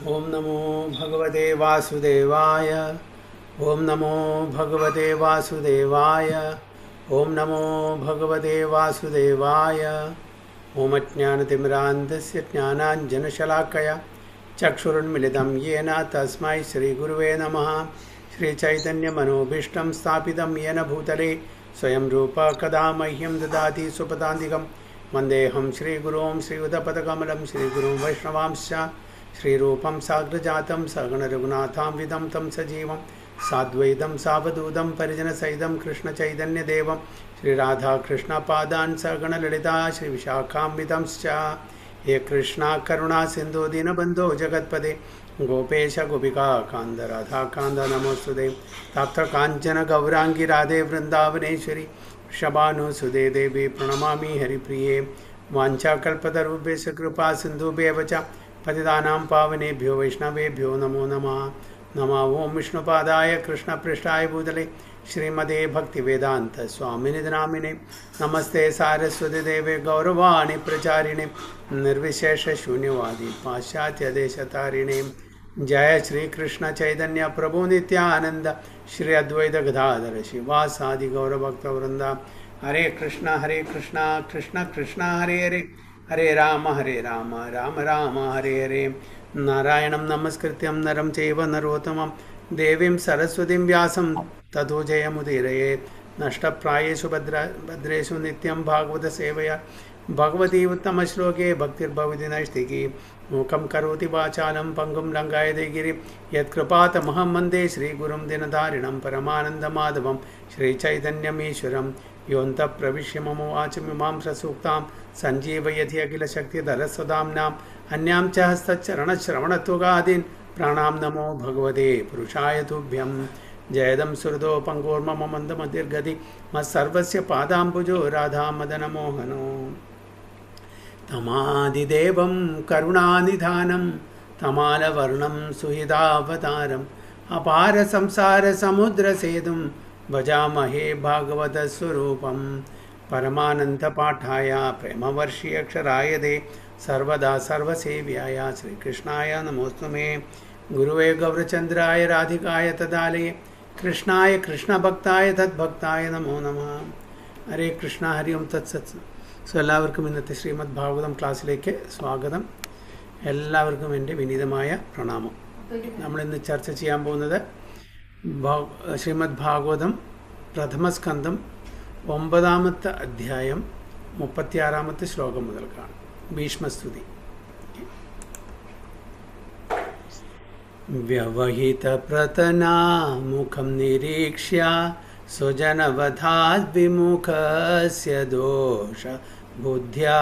ओम नमो भगवते वासुदेवाय। ओम नमो भगवते वासुदेवाय। ओम नमो भगवते वासुदेवाय। ओम अज्ञानतिमिरान्धस्य ज्ञानाञ्जनशलाकया चक्षुरुन्मिलितं येन तस्मै श्रीगुरुवे नमः। श्रीचैतन्यमनोभीष्टं स्थापितं येन भूतले स्वयं रूप कदा मह्यं ददाति सुपदान्तिकं वन्देऽहं श्रीगुरुं श्रीयुतपदकमलं श्रीगुरुं वैष्णवांश्च श्रीरूपं साग्रजातं सगणरघुनाथां विदं तं सजीवं साद्वैतं सावधूतं परिजनसहितं कृष्णचैतन्यदेवं श्रीराधाकृष्णपादान् सगणललिता श्रीविशाखां विदंश्च हे कृष्णा करुणा सिन्धु दीनबन्धो जगत्पदे गोपेश गोपिका कान्द राधाकान्द नमोस्तुते तत्र काञ्चन गौराङ्गी राधे वृन्दावनेश्वरी वृषभानुसुते देवी प्रणमामि हरिप्रिये वाञ्छाकल्पतरुभ्यश्च कृपा सिन्धुभ्येव च पतितानां पावनेभ्यो वैष्णवेभ्यो नमो नमः। नमः ओं विष्णुपादाय कृष्णपृष्ठाय भूतले श्रीमते भक्तिवेदान्त स्वामिनिधि नामिने नमस्ते सारस्वती देवे गौरवाणी प्रचारिणे निर्विशेष शून्यवादी पाश्चात्यदेशतारिणे जय श्री कृष्ण चैतन्य प्रभु नित्यानंद श्री अद्वैत गदाधर शिवासादि गौरभक्तवृंद हरे कृष्ण कृष्ण कृष्ण हरे हरे हरे राम राम राम हरे हरे नारायणं नमस्कृत्यं नरं चैव नरोत्तमं देवीं सरस्वतीं व्यासं ततो जयमुदीरयेत् नष्टप्रायेषु भद्रेषु नित्यं भागवतसेवया भगवती उत्तमश्लोके भक्तिर्भवति नैष्टिकी मूकं करोति वाचालं पङ्गुं लङ्घयते गिरिं यत्कृपातमहं वन्दे श्रीगुरुं दिनधारिणं परमानन्दमाधवं श्रीचैतन्यमीश्वरं योऽन्तः प्रविश्य मम वाचमिमां प्रसूक्तां सञ्जीवयति अखिलशक्तिधरस्वधाम्नाम् अन्यां च हस्तचरणश्रवणत्वगादीन् प्राणां नमो भगवते पुरुषाय तुभ्यं जयदं सुहृदो पङ्गोर्मम मन्दमतिर्गति मत्सर्वस्य पादाम्बुजो राधामदनमोहनो तमादिदेवं करुणानिधानं तमालवर्णं सुहृदावतारम् अपार संसारसमुद्रसेतुं भजामहे भागवतस्वरूपं परमानन्दपाठाय प्रेमवर्षीयक्षराय दे सर्वदा सर्वसेव्याय श्रीकृष्णाय नमोस्तुमे गुरुवे गौरचन्द्राय राधिकाय तदालये कृष्णाय कृष्णभक्ताय तद्भक्ताय नमो नमः। ഹരേ കൃഷ്ണ ഹരി ഓം തത്സത്. സോ എല്ലാവർക്കും ഇന്നത്തെ ശ്രീമദ് ഭാഗവതം ക്ലാസ്സിലേക്ക് സ്വാഗതം. എല്ലാവർക്കും എൻ്റെ വിനീതമായ പ്രണാമം. നമ്മളിന്ന് ചർച്ച ചെയ്യാൻ പോകുന്നത് ശ്രീമദ് ഭാഗവതം പ്രഥമസ്കന്ധം 9-ാമത്തെ അധ്യായം 36-ാമത്തെ ശ്ലോകം മുതൽക്കാണ്. ഭീഷ്മസ്തുതി. व्यवहितप्रतनामुखं निरीक्ष्य स्वजनवधाद्विमुखस्य दोषबुद्ध्या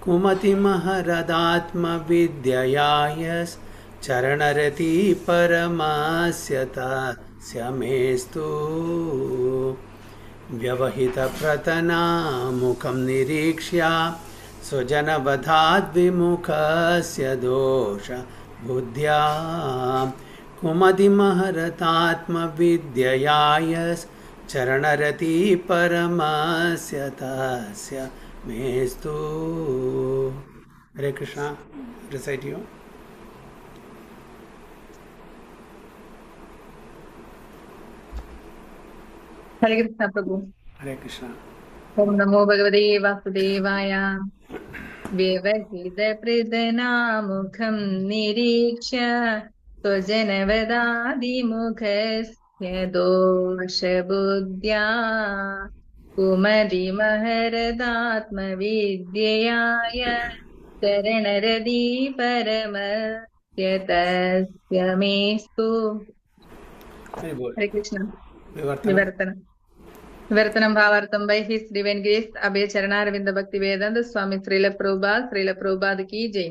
कुमतिमहरदात्मविद्यया यश्चरणरती परमस्य तस्य मेस्तु व्यवहितप्रतनामुखं निरीक्ष्य स्वजनवधाद्विमुखस्य दोषबुद्ध्या कुमतिमहरतात्मविद्यया यश्चरणरती परमस्य तस्य मेस्तु. हरे कृष्णा. Recite you. हरे कृष्ण प्रभु. हरे कृष्णा. ओम नमो भगवते वासुदेवाय. व्यवहितप्रतनामुखं निरीक्ष्य स्वजनवदादिमुखस्य दोषबुद्ध्या कुमतिमहरदात्मविद्यया चरणरदी परमस्य तस्य मेस्तु. हरे Krishna. विवर्तनं भावार्थं by His Divine Grace Abhay Charanaravindha Bhaktivedanta Swami Srila Prabhupada ki jai.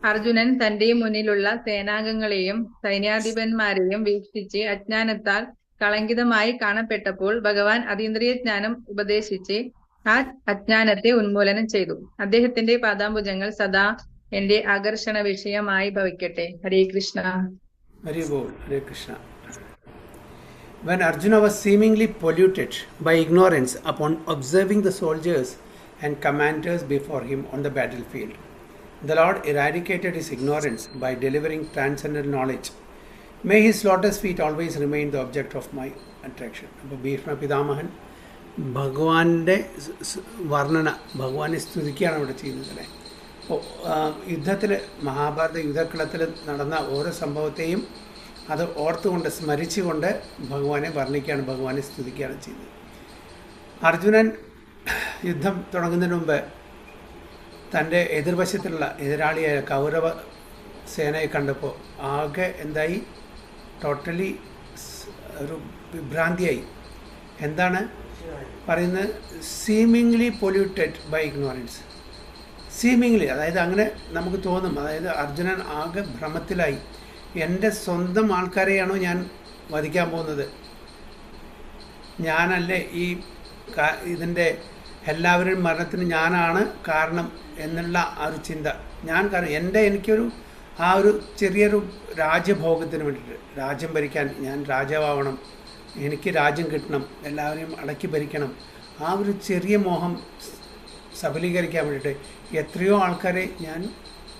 Arjunan തന്റെ മുന്നിലുള്ള സേനാംഗങ്ങളെയും സൈന്യാധിപന്മാരെയും വീക്ഷിച്ച് അജ്ഞാനത്താൽ കളങ്കിതമായി കാണപ്പെട്ടപ്പോൾ ഭഗവാൻ അതീന്ദ്രിയ ജ്ഞാനം ഉപദേശിച്ച് ആ അജ്ഞാനത്തെ ഉന്മൂലനം ചെയ്തു. അദ്ദേഹത്തിന്റെ പാദാംബുജങ്ങൾ സദാ എന്റെ ആകർഷണ വിഷയമായി ഭവിക്കട്ടെ. Hare Krishna. Hari Bol. Hare Krishna. When Arjuna was seemingly polluted by ignorance upon observing the soldiers and commanders before him on the battlefield, The Lord eradicated his ignorance by delivering transcendental knowledge. May his lotus feet always remain the object of my attraction. അപ്പോൾ ഭീഷ്മ പിതാമഹൻ ഭഗവാന്റെ വർണ്ണന, ഭഗവാനെ സ്തുതിക്കുകയാണ് ഇവിടെ ചെയ്യുന്നത് അല്ലേ. അപ്പോൾ യുദ്ധത്തിൽ, മഹാഭാരത യുദ്ധക്കളത്തിൽ നടന്ന ഓരോ സംഭവത്തെയും അത് ഓർത്തുകൊണ്ട് സ്മരിച്ചുകൊണ്ട് ഭഗവാനെ വർണ്ണിക്കുകയാണ്, ഭഗവാനെ സ്തുതിക്കുകയാണ് ചെയ്യുന്നത്. അർജുനൻ യുദ്ധം തുടങ്ങുന്നതിന് മുമ്പ് തൻ്റെ എതിർവശത്തുള്ള എതിരാളിയായ കൗരവ സേനയെ കണ്ടപ്പോൾ ആകെ എന്തായി, ടോട്ടലി ഒരു വിഭ്രാന്തിയായി. എന്താണ് പറയുന്നത്? Seemingly polluted by ignorance. Seemingly, അതായത് അങ്ങനെ നമുക്ക് തോന്നും. അതായത് അർജുനൻ ആകെ ഭ്രമത്തിലായി. എൻ്റെ സ്വന്തം ആൾക്കാരെയാണോ ഞാൻ വധിക്കാൻ പോകുന്നത്? ഞാനല്ലേ ഇതിൻ്റെ എല്ലാവരുടെയും മരണത്തിന് ഞാനാണ് കാരണം എന്നുള്ള ആ ഒരു ചിന്ത. എനിക്കൊരു ആ ഒരു ചെറിയൊരു രാജ്യഭോഗത്തിന് വേണ്ടിയിട്ട്, രാജ്യം ഭരിക്കാൻ, ഞാൻ രാജാവാവണം, എനിക്ക് രാജ്യം കിട്ടണം, എല്ലാവരെയും അടക്കി ഭരിക്കണം, ആ ഒരു ചെറിയ മോഹം സഫലീകരിക്കാൻ വേണ്ടിയിട്ട് എത്രയോ ആൾക്കാരെ ഞാൻ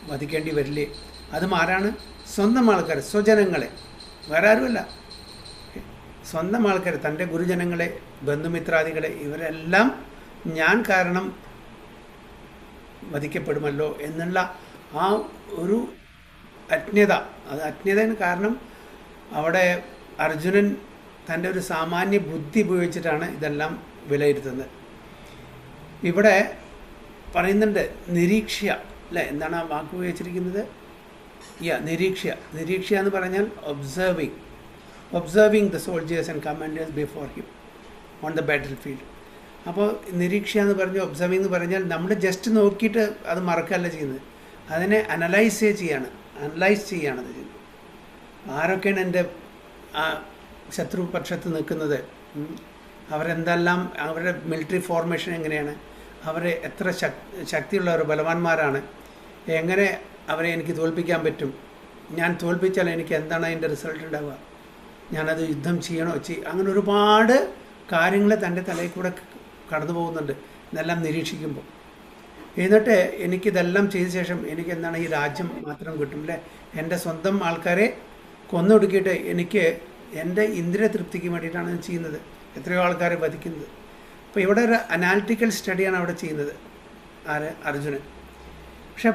വധിക്കേണ്ടി വരില്ലേ? അതും ആരാണ്? സ്വന്തം ആൾക്കാർ, സ്വജനങ്ങളെ, വേറെ ആരുമല്ല. സ്വന്തം ആൾക്കാർ, തൻ്റെ ഗുരുജനങ്ങളെ, ബന്ധുമിത്രാദികളെ, ഇവരെല്ലാം ഞാൻ കാരണം വധിക്കപ്പെടുമല്ലോ എന്നുള്ള ആ ഒരു അജ്ഞത. അത് അജ്ഞതന് കാരണം അവിടെ അർജുനൻ തൻ്റെ ഒരു സാമാന്യ ബുദ്ധി ഉപയോഗിച്ചിട്ടാണ് ഇതെല്ലാം വിലയിരുത്തുന്നത്. ഇവിടെ പറയുന്നുണ്ട് നിരീക്ഷ്യ അല്ലേ? എന്താണ് ആ വാക്ക് ഉപയോഗിച്ചിരിക്കുന്നത്? നിരീക്ഷ്യ എന്ന് പറഞ്ഞാൽ observing the soldiers and commanders before him on the battlefield. അപ്പോൾ നിരീക്ഷ്യ എന്ന് പറഞ്ഞ് ഒബ്സർവിങ് എന്ന് പറഞ്ഞാൽ നമ്മൾ ജസ്റ്റ് നോക്കിയിട്ട് അത് മറക്കല്ല ചെയ്യുന്നത്, അതിനെ അനലൈസ് ചെയ്യാണ് അത് ചെയ്യുന്നത്. ആരൊക്കെയാണ് എൻ്റെ ശത്രുപക്ഷത്ത് നിൽക്കുന്നത്, അവരെന്തെല്ലാം, അവരുടെ മിലിറ്ററി ഫോർമേഷൻ എങ്ങനെയാണ്, അവരെ എത്ര ശക്തിയുള്ളവർ, ബലവാന്മാരാണ്, എങ്ങനെ അവരെ എനിക്ക് തോൽപ്പിക്കാൻ പറ്റും, ഞാൻ തോൽപ്പിച്ചാൽ എനിക്ക് എന്താണ് അതിൻ്റെ റിസൾട്ട് ഉണ്ടാവുക, ഞാനത് യുദ്ധം ചെയ്യണോ അങ്ങനെ ഒരുപാട് കാര്യങ്ങൾ തൻ്റെ തലയിൽ കൂടെ കടന്നു പോകുന്നുണ്ട് ഇതെല്ലാം നിരീക്ഷിക്കുമ്പോൾ. എന്നിട്ട് എനിക്കിതെല്ലാം ചെയ്ത ശേഷം എനിക്ക് എന്താണ് ഈ രാജ്യം മാത്രം കിട്ടും അല്ലേ? എൻ്റെ സ്വന്തം ആൾക്കാരെ കൊന്നൊടുക്കിയിട്ട് എനിക്ക് എൻ്റെ ഇന്ദ്രിയ തൃപ്തിക്ക് വേണ്ടിയിട്ടാണ് ഞാൻ ചെയ്യുന്നത്, എത്രയോ ആൾക്കാരെ വധിക്കുന്നത്. അപ്പോൾ ഇവിടെ ഒരു അനാലിറ്റിക്കൽ സ്റ്റഡിയാണ് അവിടെ ചെയ്യുന്നത് അർജുനൻ. പക്ഷെ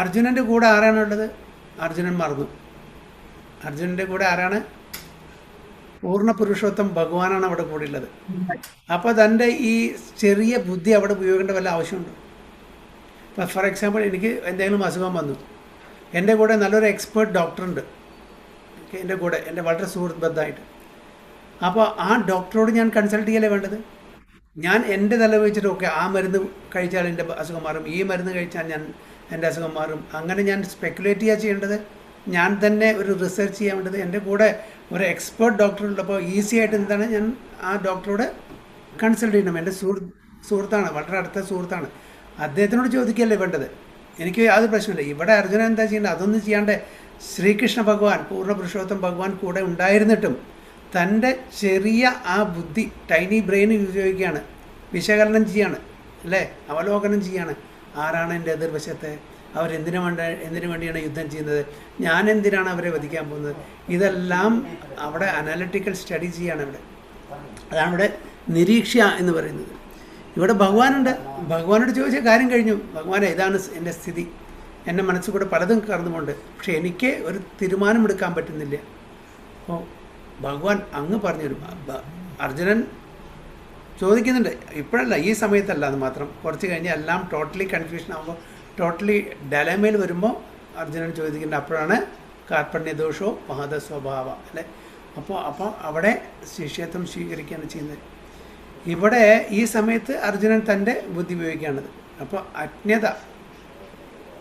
അർജുനൻ്റെ കൂടെ ആരാണുള്ളത്? അർജുനൻ മറന്നു. അർജുനൻ്റെ കൂടെ ആരാണ്? പൂർണ്ണ പുരുഷോത്തം ഭഗവാനാണ് അവിടെ കൂടെ ഉള്ളത്. അപ്പോൾ തൻ്റെ ഈ ചെറിയ ബുദ്ധി അവിടെ ഉപയോഗിക്കേണ്ട വല്ല ആവശ്യമുണ്ടോ? ഇപ്പോൾ ഫോർ എക്സാമ്പിൾ, എനിക്ക് എന്തെങ്കിലും അസുഖം വന്നു, എൻ്റെ കൂടെ നല്ലൊരു എക്സ്പേർട്ട് ഡോക്ടറുണ്ട് എൻ്റെ കൂടെ, എൻ്റെ വളരെ സുഹൃത്ബദ്ധമായിട്ട്. അപ്പോൾ ആ ഡോക്ടറോട് ഞാൻ കൺസൾട്ട് ചെയ്യലേ വേണ്ടത്? ഞാൻ എൻ്റെ തല വെച്ചിട്ട് ഓക്കെ ആ മരുന്ന് കഴിച്ചാൽ എൻ്റെ അസുഖം മാറും, ഈ മരുന്ന് കഴിച്ചാൽ എൻ്റെ അസുഖം മാറും, അങ്ങനെ ഞാൻ സ്പെക്കുലേറ്റ് ചെയ്യുക ചെയ്യേണ്ടത്? ഞാൻ തന്നെ ഒരു റിസർച്ച് ചെയ്യാൻ വേണ്ടത്? എൻ്റെ കൂടെ ഒരു എക്സ്പേർട്ട് ഡോക്ടർ ഉള്ളപ്പോൾ ഈസി ആയിട്ട് എന്താണ് ഞാൻ ആ ഡോക്ടറോട് കൺസൾട്ട് ചെയ്യണം. എൻ്റെ സുഹൃത്താണ്, വളരെ അടുത്ത സുഹൃത്താണ്, അദ്ദേഹത്തിനോട് ചോദിക്കുകയല്ലേ വേണ്ടത്? എനിക്ക് യാതൊരു പ്രശ്നമില്ല. ഇവിടെ അർജുനൻ എന്താ ചെയ്യേണ്ടത്? അതൊന്നും ചെയ്യാണ്ട് ശ്രീകൃഷ്ണ ഭഗവാൻ, പൂർണ്ണ പുരുഷോത്തം ഭഗവാൻ കൂടെ ഉണ്ടായിരുന്നിട്ടും തൻ്റെ ചെറിയ ആ ബുദ്ധി, ടൈനി ബ്രെയിൻ ഉപയോഗിക്കുകയാണ്, വിശകലനം ചെയ്യാണ് അല്ലേ, അവലോകനം ചെയ്യാണ്. ആരാണ് എൻ്റെ എതിർവശത്തെ, എന്തിനു വേണ്ടിയാണ് യുദ്ധം ചെയ്യുന്നത്, ഞാൻ എന്തിനാണ് അവരെ വധിക്കാൻ പോകുന്നത്, ഇതെല്ലാം അവിടെ അനാലിറ്റിക്കൽ സ്റ്റഡി ചെയ്യാണ് ഇവിടെ. അതാണ് ഇവിടെ നിരീക്ഷ്യ എന്ന് പറയുന്നത്. ഇവിടെ ഭഗവാനുണ്ട്, ഭഗവാനോട് ചോദിച്ച കാര്യം കഴിഞ്ഞു. ഭഗവാനെ, ഇതാണ് എൻ്റെ സ്ഥിതി, എൻ്റെ മനസ്സിൽ കൂടെ പലതും കടന്നുകൊണ്ട്, പക്ഷെ എനിക്ക് ഒരു തീരുമാനമെടുക്കാൻ പറ്റുന്നില്ല. അപ്പോൾ ഭഗവാൻ അങ്ങ് പറഞ്ഞുതരും. അർജുനൻ ചോദിക്കുന്നുണ്ട്, ഇപ്പോഴല്ല, ഈ സമയത്തല്ല, അത് മാത്രം കുറച്ച് കഴിഞ്ഞ് എല്ലാം ടോട്ടലി കൺഫ്യൂഷൻ ആകുമ്പോൾ, ടോട്ടലി ഡലമയിൽ വരുമ്പോൾ അർജുനൻ ചോദിക്കുന്നുണ്ട്. അപ്പോഴാണ് കാർപ്പണ്യദോഷോ മഹത സ്വഭാവ അല്ലേ. അപ്പോൾ അവിടെ ശിഷ്യത്വം സ്വീകരിക്കുകയാണ് ചെയ്യുന്നത്. ഇവിടെ ഈ സമയത്ത് അർജുനൻ തൻ്റെ ബുദ്ധി ഉപയോഗിക്കുകയാണത്. അപ്പോൾ അജ്ഞത,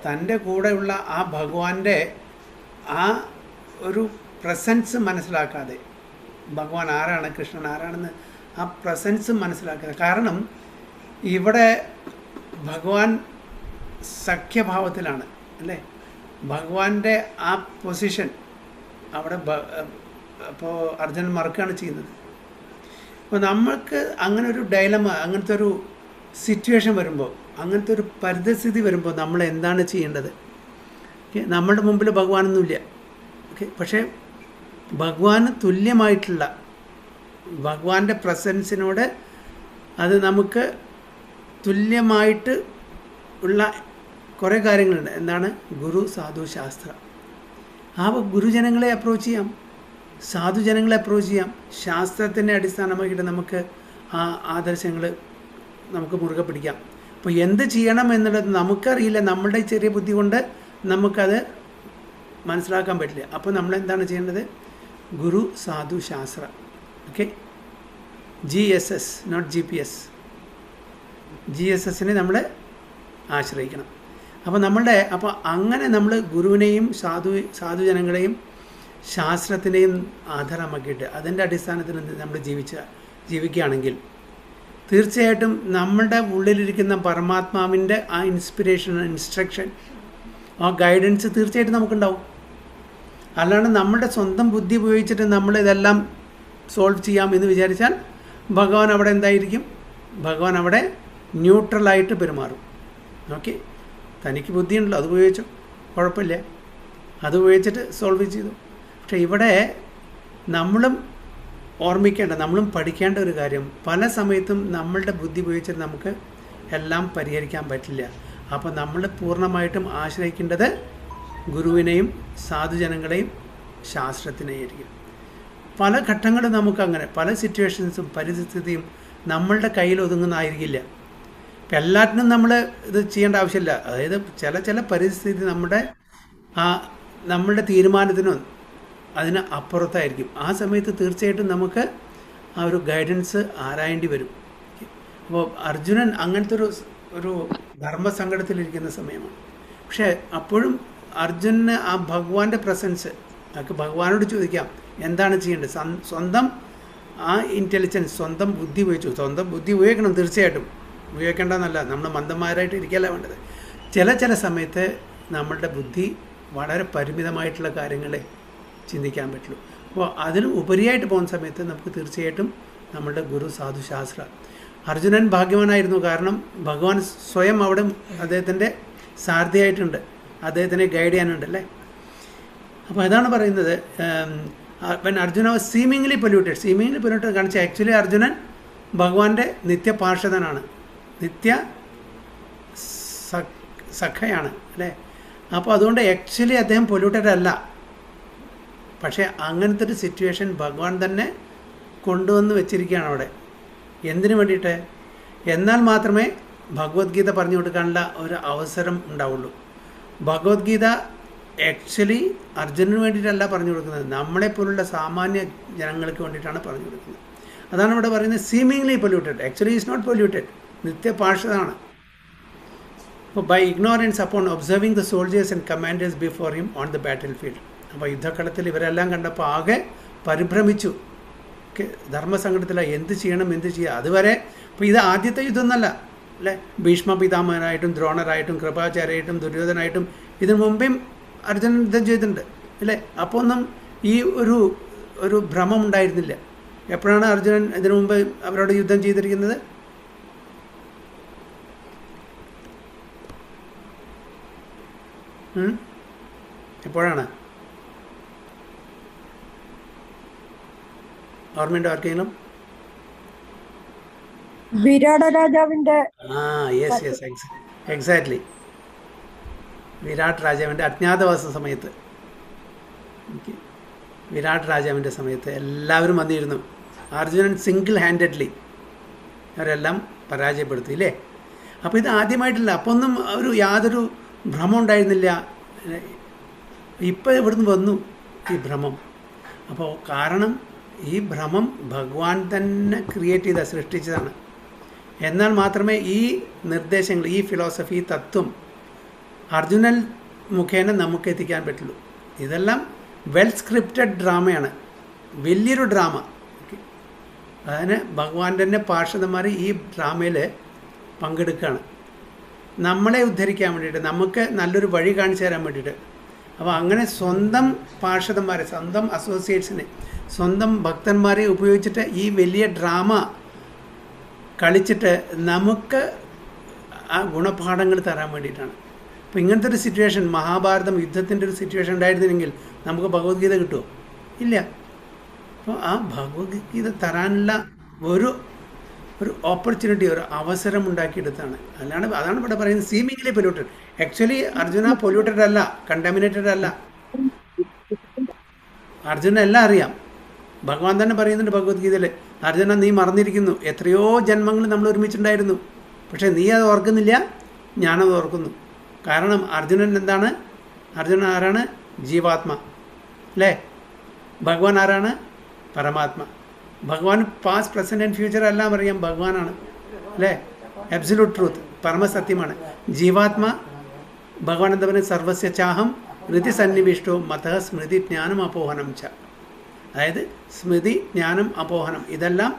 തൻ്റെ കൂടെയുള്ള ആ ഭഗവാന്റെ ആ ഒരു പ്രസൻസ് മനസ്സിലാക്കാതെ, ഭഗവാൻ ആരാണ്, കൃഷ്ണൻ ആരാണെന്ന് ആ പ്രസൻസ് മനസ്സിലാക്കാതെ. കാരണം ഇവിടെ ഭഗവാൻ സഖ്യഭാവത്തിലാണ് അല്ലേ, ഭഗവാന്റെ ആ പൊസിഷൻ അവിടെ അപ്പോൾ അർജുനൻ മറക്കുകയാണ് ചെയ്യുന്നത്. അപ്പോൾ നമ്മൾക്ക് അങ്ങനെ ഒരു ഡയലമ, അങ്ങനത്തെ ഒരു സിറ്റുവേഷൻ വരുമ്പോൾ, അങ്ങനത്തെ ഒരു പരിതസ്ഥിതി വരുമ്പോൾ നമ്മൾ എന്താണ് ചെയ്യേണ്ടത്? ഓക്കെ, നമ്മുടെ മുമ്പിൽ ഭഗവാനൊന്നുമില്ല. ഓക്കെ, പക്ഷേ ഭഗവാന് തുല്യമായിട്ടുള്ള ഭഗവാന്റെ പ്രസൻസിനോട് അത് നമുക്ക് തുല്യമായിട്ട് ഉള്ള കുറേ കാര്യങ്ങളുണ്ട്. എന്താണ്? ഗുരു, സാധു, ശാസ്ത്ര. ആ ഗുരുജനങ്ങളെ അപ്രോച്ച് ചെയ്യാം, സാധുജനങ്ങളെ അപ്രോച്ച് ചെയ്യാം. ശാസ്ത്രത്തിൻ്റെ അടിസ്ഥാനമാക്കിയിട്ട് നമുക്ക് ആ ആദർശങ്ങൾ നമുക്ക് മുറുകെ പിടിക്കാം. അപ്പോൾ എന്ത് ചെയ്യണം എന്നുള്ളത് നമുക്കറിയില്ല. നമ്മളുടെ ചെറിയ ബുദ്ധി കൊണ്ട് നമുക്കത് മനസ്സിലാക്കാൻ പറ്റില്ല. അപ്പോൾ നമ്മൾ എന്താണ് ചെയ്യേണ്ടത്? ഗുരു, സാധു, ശാസ്ത്ര. Okay, GSS, not GPS. GSSനെ നമ്മൾ ആശ്രയിക്കണം. അപ്പോൾ അങ്ങനെ നമ്മൾ ഗുരുവിനെയും സാധുജനങ്ങളെയും ശാസ്ത്രത്തിനെയും ആധാരമാക്കിയിട്ട് അതിൻ്റെ അടിസ്ഥാനത്തിൽ നമ്മൾ ജീവിക്കുകയാണെങ്കിൽ തീർച്ചയായിട്ടും നമ്മുടെ ഉള്ളിലിരിക്കുന്ന പരമാത്മാവിൻ്റെ ആ ഇൻസ്പിറേഷൻ, ഇൻസ്ട്രക്ഷൻ, ആ ഗൈഡൻസ് തീർച്ചയായിട്ടും നമുക്കുണ്ടാവും. അല്ലാണ്ട് നമ്മുടെ സ്വന്തം ബുദ്ധി ഉപയോഗിച്ചിട്ട് നമ്മൾ ഇതെല്ലാം സോൾവ് ചെയ്യാം എന്ന് വിചാരിച്ചാൽ ഭഗവാൻ അവിടെ എന്തായിരിക്കും? ഭഗവാൻ അവിടെ ന്യൂട്രലായിട്ട് പെരുമാറും. ഓക്കെ, തനിക്ക് ബുദ്ധിയുണ്ടല്ലോ, അത് ഉപയോഗിച്ചോ, കുഴപ്പമില്ല, അത് ഉപയോഗിച്ചിട്ട് സോൾവ് ചെയ്തു. പക്ഷേ ഇവിടെ നമ്മളും ഓർമ്മിക്കേണ്ട, നമ്മളും പഠിക്കേണ്ട ഒരു കാര്യം, പല സമയത്തും നമ്മളുടെ ബുദ്ധി ഉപയോഗിച്ചിട്ട് നമുക്ക് എല്ലാം പരിഹരിക്കാൻ പറ്റില്ല. അപ്പോൾ നമ്മൾ പൂർണ്ണമായിട്ടും ആശ്രയിക്കേണ്ടത് ഗുരുവിനെയും സാധുജനങ്ങളെയും ശാസ്ത്രത്തിനെയായിരിക്കും. പല ഘട്ടങ്ങളും നമുക്കങ്ങനെ, പല സിറ്റുവേഷൻസും പരിസ്ഥിതിയും നമ്മളുടെ കയ്യിൽ ഒതുങ്ങുന്നതായിരിക്കില്ല. ഇപ്പം എല്ലാറ്റിനും നമ്മൾ ഇത് ചെയ്യേണ്ട ആവശ്യമില്ല. അതായത് ചില പരിസ്ഥിതി നമ്മളുടെ തീരുമാനത്തിനും അതിന് അപ്പുറത്തായിരിക്കും. ആ സമയത്ത് തീർച്ചയായിട്ടും നമുക്ക് ആ ഒരു ഗൈഡൻസ് ആരായേണ്ടി വരും. അപ്പോൾ അർജുനൻ അങ്ങനത്തെ ഒരു ധർമ്മസങ്കടത്തിലിരിക്കുന്ന സമയമാണ്. പക്ഷേ അപ്പോഴും അർജുനന് ആ ഭഗവാന്റെ പ്രസൻസ്, നമുക്ക് ഭഗവാനോട് ചോദിക്കാം എന്താണ് ചെയ്യേണ്ടത്. സ്വന്തം ആ ഇൻ്റലിജൻസ്, സ്വന്തം ബുദ്ധി ഉപയോഗിച്ചു. സ്വന്തം ബുദ്ധി ഉപയോഗിക്കണം, തീർച്ചയായിട്ടും ഉപയോഗിക്കേണ്ടതെന്നല്ല, നമ്മൾ മന്ദന്മാരായിട്ട് ഇരിക്കുകയല്ല വേണ്ടത്. ചില സമയത്ത് നമ്മളുടെ ബുദ്ധി വളരെ പരിമിതമായിട്ടുള്ള കാര്യങ്ങളെ ചിന്തിക്കാൻ പറ്റുള്ളൂ. അപ്പോൾ അതിന് ഉപരിയായിട്ട് പോകുന്ന സമയത്ത് നമുക്ക് തീർച്ചയായിട്ടും നമ്മളുടെ ഗുരു, സാധു, ശാസ്ത്ര. അർജുനൻ ഭാഗ്യവാനായിരുന്നു. കാരണം ഭഗവാൻ സ്വയം അവിടെ അദ്ദേഹത്തിൻ്റെ സാരഥിയായിട്ടുണ്ട്, അദ്ദേഹത്തിനെ ഗൈഡ് ചെയ്യാനുണ്ടല്ലേ. അപ്പോൾ അതാണ് പറയുന്നത്, when Arjuna was seemingly polluted കാണിച്ചാൽ ആക്ച്വലി അർജുനൻ ഭഗവാന്റെ നിത്യപാർഷദനാണ്, നിത്യ സഖയാണ് അല്ലേ. അപ്പോൾ അതുകൊണ്ട് ആക്ച്വലി അദ്ദേഹം പൊല്യൂട്ടഡ് അല്ല. പക്ഷേ അങ്ങനത്തെ ഒരു സിറ്റുവേഷൻ ഭഗവാൻ തന്നെ കൊണ്ടുവന്ന് വെച്ചിരിക്കുകയാണ് അവിടെ. എന്തിനു വേണ്ടിയിട്ട്? എന്നാൽ മാത്രമേ ഭഗവത്ഗീത പറഞ്ഞു കൊടുക്കാനുള്ള ഒരു അവസരം ഉണ്ടാവുള്ളൂ. ഭഗവത്ഗീത ആക്ച്വലി അർജുനന് വേണ്ടിയിട്ടല്ല പറഞ്ഞു കൊടുക്കുന്നത്, നമ്മളെപ്പോലുള്ള സാമാന്യ ജനങ്ങൾക്ക് വേണ്ടിയിട്ടാണ് പറഞ്ഞു കൊടുക്കുന്നത്. അതാണ് ഇവിടെ പറയുന്നത് seemingly polluted. Actually is not polluted, നിത്യപാർഷദാണ്. അപ്പോൾ by ignorance upon observing the soldiers and commanders before him on the battlefield. അപ്പോൾ യുദ്ധക്കളത്തിൽ ഇവരെല്ലാം കണ്ടപ്പോൾ ആകെ പരിഭ്രമിച്ചു, ധർമ്മസങ്കടത്തിലാണ്, എന്ത് ചെയ്യണം. അതുവരെ ഇപ്പോൾ ഇത് ആദ്യത്തെ യുദ്ധം എന്നല്ല അല്ലേ. ഭീഷ്മ പിതാമഹനായിട്ടും ദ്രോണരായിട്ടും കൃപാചാര്യായിട്ടും ദുര്യോധനായിട്ടും ഇതിനു മുമ്പേയും അർജുനൻ യുദ്ധം ചെയ്തിട്ടുണ്ട് അല്ലേ. അപ്പോൾ ഒന്നും ഈ ഒരു ഭ്രമം ഉണ്ടായിരുന്നില്ല. എപ്പോഴാണ് അർജുനൻ ഇതിനു മുമ്പ് അവരോട് യുദ്ധം ചെയ്തിരിക്കുന്നത്? എപ്പോഴാണ്? ഓർമ്മയുണ്ടോ ആർക്കെങ്കിലും? വിരാട രാജാവിന്റെ എക്സാക്ട്ലി, വിരാട് രാജാവിൻ്റെ അജ്ഞാതവാസ സമയത്ത്, വിരാട് രാജാവിൻ്റെ സമയത്ത് എല്ലാവരും വന്നിരുന്നു. അർജുനൻ സിംഗിൾ ഹാൻഡഡ്ലി അവരെല്ലാം പരാജയപ്പെടുത്തി അല്ലേ. അപ്പോൾ ഇത് ആദ്യമായിട്ടില്ല. അപ്പോൾ ഒന്നും യാതൊരു ഭ്രമം ഉണ്ടായിരുന്നില്ല. ഇപ്പോൾ ഇവിടുന്ന് വന്നു ഈ ഭ്രമം. അപ്പോൾ കാരണം ഈ ഭ്രമം ഭഗവാൻ തന്നെ സൃഷ്ടിച്ചതാണ്. എന്നാൽ മാത്രമേ ഈ നിർദ്ദേശങ്ങൾ, ഈ ഫിലോസഫി, തത്വം അർജുനൻ മുഖേന നമുക്ക് എത്തിക്കാൻ പറ്റുള്ളൂ. ഇതെല്ലാം വെൽ സ്ക്രിപ്റ്റഡ് ഡ്രാമയാണ്, വലിയൊരു ഡ്രാമ. അതിന് ഭഗവാൻ തന്നെ പാർഷദന്മാർ ഈ ഡ്രാമയിൽ പങ്കെടുക്കുകയാണ്, നമ്മളെ ഉദ്ധരിക്കാൻ വേണ്ടിയിട്ട്, നമുക്ക് നല്ലൊരു വഴി കാണിച്ചു തരാൻ വേണ്ടിയിട്ട്. അപ്പോൾ അങ്ങനെ സ്വന്തം പാർഷദന്മാരെ, സ്വന്തം അസോസിയേറ്റ്സിനെ, സ്വന്തം ഭക്തന്മാരെ ഉപയോഗിച്ചിട്ട് ഈ വലിയ ഡ്രാമ കളിച്ചിട്ട് നമുക്ക് ആ ഗുണപാഠങ്ങൾ തരാൻ വേണ്ടിയിട്ടാണ്. അപ്പോൾ ഇങ്ങനത്തെ ഒരു സിറ്റുവേഷൻ, മഹാഭാരതം യുദ്ധത്തിൻ്റെ ഒരു സിറ്റുവേഷൻ ഉണ്ടായിരുന്നെങ്കിൽ നമുക്ക് ഭഗവത്ഗീത കിട്ടുമോ? ഇല്ല. അപ്പോൾ ആ ഭഗവത്ഗീത തരാനുള്ള ഒരു ഓപ്പർച്യൂണിറ്റി, ഒരു അവസരം ഉണ്ടാക്കിയെടുത്താണ്. അതാണ് ഇവിടെ പറയുന്നത് seemingly polluted. Actually Arjuna polluted അല്ല, കണ്ടാമിനേറ്റഡ് അല്ല. അർജുന എല്ലാം അറിയാം. ഭഗവാൻ തന്നെ പറയുന്നുണ്ട് ഭഗവത്ഗീതയിൽ, അർജുന നീ മറന്നിരിക്കുന്നു, എത്രയോ ജന്മങ്ങൾ നമ്മൾ ഒരുമിച്ചുണ്ടായിരുന്നു, പക്ഷേ നീ അത് ഓർക്കുന്നില്ല, ഞാനത് ഓർക്കുന്നു. കാരണം അർജുനൻ എന്താണ്? അർജുനൻ ആരാണ്? ജീവാത്മ അല്ലേ? ഭഗവാൻ ആരാണ്? പരമാത്മ. ഭഗവാൻ പാസ്റ്റ് പ്രസൻറ്റ് ആൻഡ് ഫ്യൂച്ചർ എല്ലാം അറിയാം, ഭഗവാനാണ് അല്ലേ? Absolute truth, പരമസത്യമാണ്. ജീവാത്മ ഭഗവാൻ എന്താ പറയുക? സർവസ്യ ചാഹം ഹൃതി സന്നിവിഷ്ടവും മതഃ സ്മൃതി ജ്ഞാനം അപോഹനം ച. അതായത് സ്മൃതി, ജ്ഞാനം, അപോഹനം ഇതെല്ലാം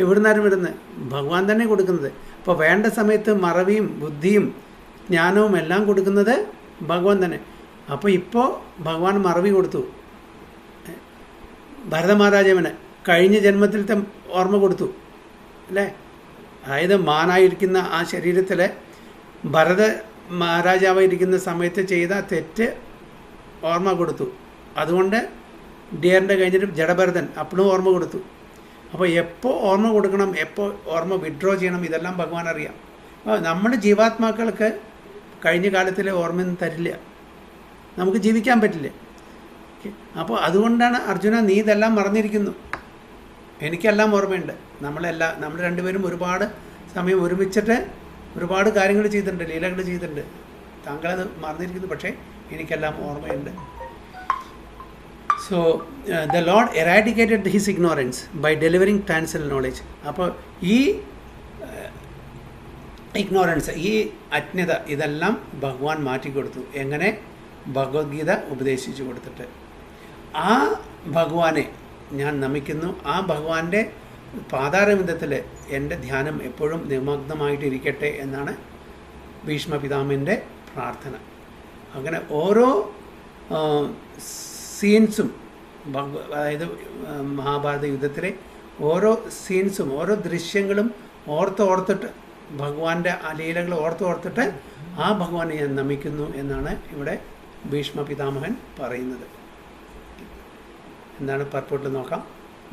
എവിടുന്നാരും വരുന്നത്? ഭഗവാൻ തന്നെ കൊടുക്കുന്നത്. അപ്പോൾ വേണ്ട സമയത്ത് മറവിയും ബുദ്ധിയും ജ്ഞാനവും എല്ലാം കൊടുക്കുന്നത് ഭഗവാൻ തന്നെ. അപ്പോൾ ഇപ്പോൾ ഭഗവാൻ മറവി കൊടുത്തു ഭരതമഹാരാജാവിന്, കഴിഞ്ഞ ജന്മത്തിലത്തെ ഓർമ്മ കൊടുത്തു അല്ലേ? അതായത് മാനായിരിക്കുന്ന ആ ശരീരത്തിൽ ഭരത മഹാരാജാവായിരിക്കുന്ന സമയത്ത് ചെയ്ത തെറ്റ് ഓർമ്മ കൊടുത്തു. അതുകൊണ്ട് ഡിയറിൻ്റെ കഴിഞ്ഞിട്ട് ജഡഭരതൻ അപ്പോഴും ഓർമ്മ കൊടുത്തു. അപ്പോൾ എപ്പോൾ ഓർമ്മ കൊടുക്കണം, എപ്പോൾ ഓർമ്മ വിഡ്രോ ചെയ്യണം, ഇതെല്ലാം ഭഗവാൻ അറിയാം. അപ്പോൾ നമ്മൾ ജീവാത്മാക്കൾക്ക് കഴിഞ്ഞ കാലത്തിലെ ഓർമ്മയൊന്നും തരില്ല, നമുക്ക് ജീവിക്കാൻ പറ്റില്ല. അപ്പോൾ അതുകൊണ്ടാണ് അർജുന നീ ഇതെല്ലാം മറന്നിരിക്കുന്നു, എനിക്കെല്ലാം ഓർമ്മയുണ്ട്. നമ്മൾ രണ്ടുപേരും ഒരുപാട് സമയം ഒരുമിച്ചിട്ട് ഒരുപാട് കാര്യങ്ങൾ ചെയ്തിട്ടുണ്ട്, ലീലകൾ ചെയ്തിട്ടുണ്ട്. താങ്കളത് മറന്നിരിക്കുന്നു, പക്ഷേ എനിക്കെല്ലാം ഓർമ്മയുണ്ട്. So the Lord eradicated his ignorance by delivering transcendental knowledge. അപ്പോൾ ഈ ഇഗ്നോറൻസ്, ഈ അജ്ഞത ഇതെല്ലാം ഭഗവാൻ മാറ്റിക്കൊടുത്തു. എങ്ങനെ? ഭഗവത്ഗീത ഉപദേശിച്ചു കൊടുത്തിട്ട്. ആ ഭഗവാനെ ഞാൻ നമിക്കുന്നു. ആ ഭഗവാന്റെ പാതാരവിന്ദത്തിൽ എൻ്റെ ധ്യാനം എപ്പോഴും നിമഗ്നമായിട്ടിരിക്കട്ടെ എന്നാണ് ഭീഷ്മ പിതാമഹൻ്റെ പ്രാർത്ഥന. അങ്ങനെ ഓരോ സീൻസും, അതായത് മഹാഭാരത യുദ്ധത്തിലെ ഓരോ സീൻസും, ഓരോ ദൃശ്യങ്ങളും ഓർത്തിട്ട് ഭഗവാന്റെ ആ ലീലകൾ ഓർത്തിട്ട് ആ ഭഗവാനെ ഞാൻ നമിക്കുന്നു എന്നാണ് ഇവിടെ ഭീഷ്മ പിതാമഹൻ പറയുന്നത്. എന്താണ് പർപ്പോട്ട് നോക്കാം.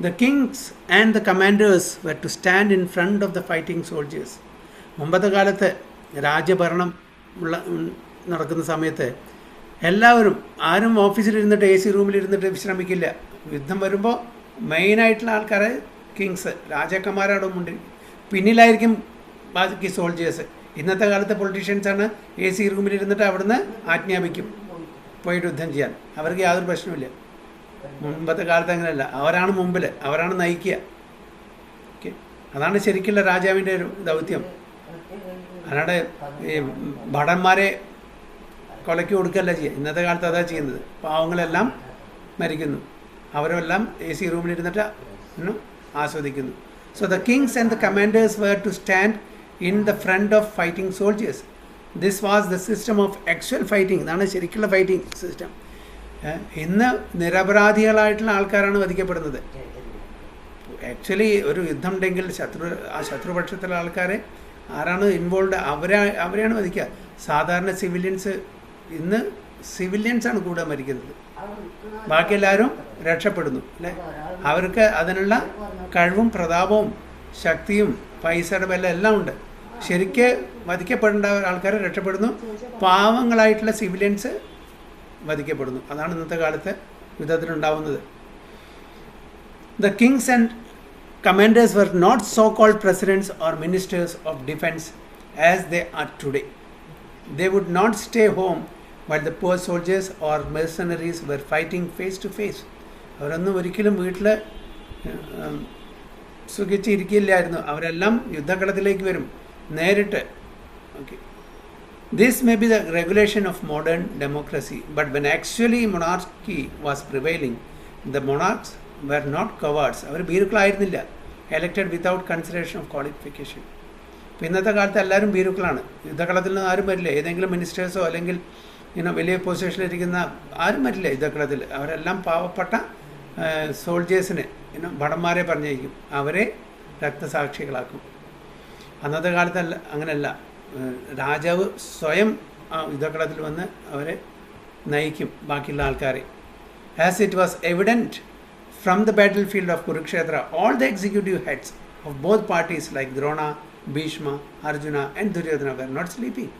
The kings and the commanders were to stand in front of the fighting soldiers. മുമ്പത്തെ കാലത്ത് രാജ്യഭരണം നടക്കുന്ന സമയത്ത് എല്ലാവരും, ആരും ഓഫീസിലിരുന്നിട്ട് AC റൂമിലിരുന്നിട്ട് വിശ്രമിക്കില്ല. യുദ്ധം വരുമ്പോൾ മെയിനായിട്ടുള്ള ആൾക്കാർ കിങ്സ്, രാജാക്കന്മാരാണ് മുന്നിൽ, പിന്നിലായിരിക്കും ബാക്കി സോൾജേഴ്സ്. ഇന്നത്തെ കാലത്തെ പൊളിറ്റീഷ്യൻസാണ് AC റൂമിലിരുന്നിട്ട് അവിടുന്ന് ആജ്ഞാപിക്കും പോയിട്ട് യുദ്ധം ചെയ്യാൻ, അവർക്ക് യാതൊരു പ്രശ്നമില്ല. മുമ്പത്തെ കാലത്ത് അങ്ങനെയല്ല, അവരാണ് മുമ്പിൽ, അവരാണ് നയിക്കുക. ഓക്കെ, അതാണ് ശരിക്കുള്ള രാജാവിൻ്റെ ഒരു ദൗത്യം. അല്ലാണ്ട് ഈ ഭടന്മാരെ കൊലയ്ക്ക് കൊടുക്കുകയല്ല ചെയ്യുക. ഇന്നത്തെ കാലത്ത് അതാ ചെയ്യുന്നത്. പാവങ്ങളെല്ലാം മരിക്കുന്നു, അവരെല്ലാം AC റൂമിലിരുന്നിട്ട് ആസ്വദിക്കുന്നു. So the kings and the commanders were to stand in the front of fighting soldiers. This was the system of actual fighting. ഇതാണ് ശരിക്കുള്ള ഫൈറ്റിംഗ് സിസ്റ്റം. ഇന്ന് നിരപരാധികളായിട്ടുള്ള ആൾക്കാരാണ് വധിക്കപ്പെടുന്നത്. ആക്ച്വലി ഒരു യുദ്ധം ഉണ്ടെങ്കിൽ ശത്രുപക്ഷത്തിലെ ആൾക്കാരെ ആരാണ് ഇൻവോൾവ്, അവരെയാണ് വധിക്കുക. സാധാരണ സിവിലിയൻസ്, ഇന്ന് സിവിലിയൻസാണ് കൂടെ മരിക്കുന്നത്, ബാക്കി എല്ലാവരും രക്ഷപ്പെടുന്നു അല്ലേ? അവർക്ക് അതിനുള്ള കഴിവും പ്രതാപവും ശക്തിയും പൈസയുടെ വില എല്ലാം ഉണ്ട്. ശരിക്ക് വധിക്കപ്പെടേണ്ട ആൾക്കാർ രക്ഷപ്പെടുന്നു, പാവങ്ങളായിട്ടുള്ള സിവിലിയൻസ് വധിക്കപ്പെടുന്നു. അതാണ് ഇന്നത്തെ കാലത്ത് യുദ്ധത്തിലുണ്ടാവുന്നത്. The kings and commanders were not so-called presidents or ministers of defense as they are today. They would not stay home while the poor soldiers or mercenaries were fighting face to face. അവരൊന്നും ഒരിക്കലും വീട്ടിൽ സുഖിച്ചിരിക്കില്ലായിരുന്നു. അവരെല്ലാം യുദ്ധക്കളത്തിലേക്ക് വരും നേരിട്ട്. Okay, this may be the regulation of modern democracy, but when actually monarchy was prevailing, the monarchs were not cowards. അവർ ഭീരുക്കളായിരുന്നില്ല. elected without consideration of qualification. ഇപ്പോൾ ഇന്നത്തെ കാലത്ത് എല്ലാവരും ഭീരുക്കളാണ്. യുദ്ധക്കളത്തിൽ നിന്ന് ആരും വരില്ല. ഏതെങ്കിലും മിനിസ്റ്റേഴ്സോ അല്ലെങ്കിൽ വലിയ പൊസിഷനിലിരിക്കുന്ന ആരും വരില്ല യുദ്ധക്കളത്തിൽ. അവരെല്ലാം പാവപ്പെട്ട സോൾജേഴ്സിനെ ഭടന്മാരെ പറഞ്ഞയക്കും, അവരെ രക്തസാക്ഷികളാക്കും. അന്നത്തെ കാലത്തല്ല, അങ്ങനെയല്ല. രാജാവ് സ്വയം ആ യുദ്ധക്കളത്തിൽ വന്ന് അവരെ നയിക്കും ബാക്കിയുള്ള ആൾക്കാരെ. As it was evident from the battlefield of Kurukshetra, all the executive heads of both parties like Drona, Bhishma, Arjuna and Duryodhana were not sleeping.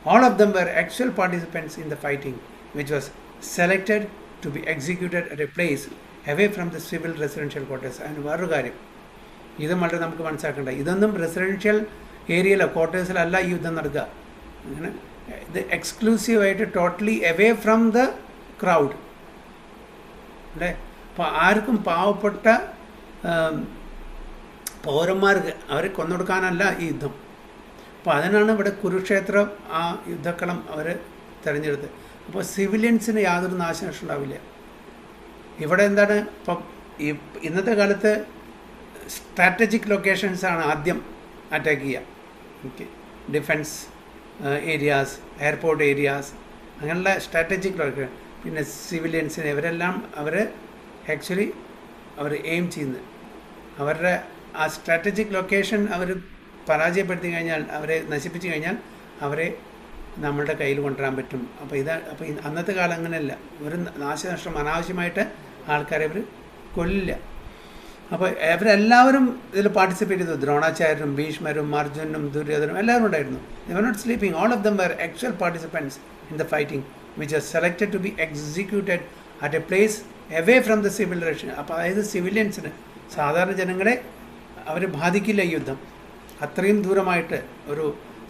All of them were actual participants in the fighting, which was selected to be executed at a place away from the civil residential quarters. And വേറൊരു കാര്യം, ഇതും വളരെ നമുക്ക് മനസ്സിലാക്കേണ്ട, ഇതൊന്നും residential ഏരിയയിലോ ക്വാർട്ടേഴ്സിലല്ല ഈ യുദ്ധം നടക്കുക. അങ്ങനെ ഇത് എക്സ്ക്ലൂസീവായിട്ട് totally away from the crowd അല്ലേ. അപ്പോൾ ആർക്കും പാവപ്പെട്ട പൗരന്മാർക്ക് അവരെ കൊന്നൊടുക്കാനല്ല ഈ യുദ്ധം. അപ്പോൾ അതിനാണ് ഇവിടെ കുരുക്ഷേത്രം ആ യുദ്ധക്കളം അവർ തിരഞ്ഞെടുത്തത്. അപ്പോൾ സിവിലിയൻസിന് യാതൊരു നാശനഷ്ടം ഉണ്ടാവില്ല. ഇവിടെ എന്താണ് ഇപ്പം ഇന്നത്തെ കാലത്ത് സ്ട്രാറ്റജിക് ലൊക്കേഷൻസാണ് ആദ്യം അറ്റാക്ക് ചെയ്യുക. Okay, defence areas, airport areas, അങ്ങനെയുള്ള സ്ട്രാറ്റജിക് ലൊക്കേഷൻ. പിന്നെ സിവിലിയൻസിന് ഇവരെല്ലാം അവർ ആക്ച്വലി അവർ എയിം ചെയ്യുന്നത് അവരുടെ ആ സ്ട്രാറ്റജിക് ലൊക്കേഷൻ അവർ പരാജയപ്പെടുത്തി കഴിഞ്ഞാൽ, അവരെ നശിപ്പിച്ചു കഴിഞ്ഞാൽ അവരെ നമ്മളുടെ കയ്യിൽ കൊണ്ടുവരാൻ പറ്റും. അപ്പോൾ അന്നത്തെ കാലം അങ്ങനെയല്ല, ഒരു നാശനഷ്ടം അനാവശ്യമായിട്ട് ആൾക്കാരെ അവർ കൊല്ലില്ല. അപ്പോൾ അവരെല്ലാവരും ഇതിൽ പാർട്ടിസിപ്പേറ്റ് ചെയ്തു. ദ്രോണാചാര്യരും ഭീഷ്മരും അർജുനും ദുര്യോധനും എല്ലാവരും ഉണ്ടായിരുന്നു. They were not sleeping. All of them were actual participants in the fighting, which was selected to be executed at a place away from the civil region. അപ്പോൾ അതായത് സിവിലിയൻസിന്, സാധാരണ ജനങ്ങളെ അവർ ബാധിക്കില്ല ഈ യുദ്ധം. അത്രയും ദൂരമായിട്ട് ഒരു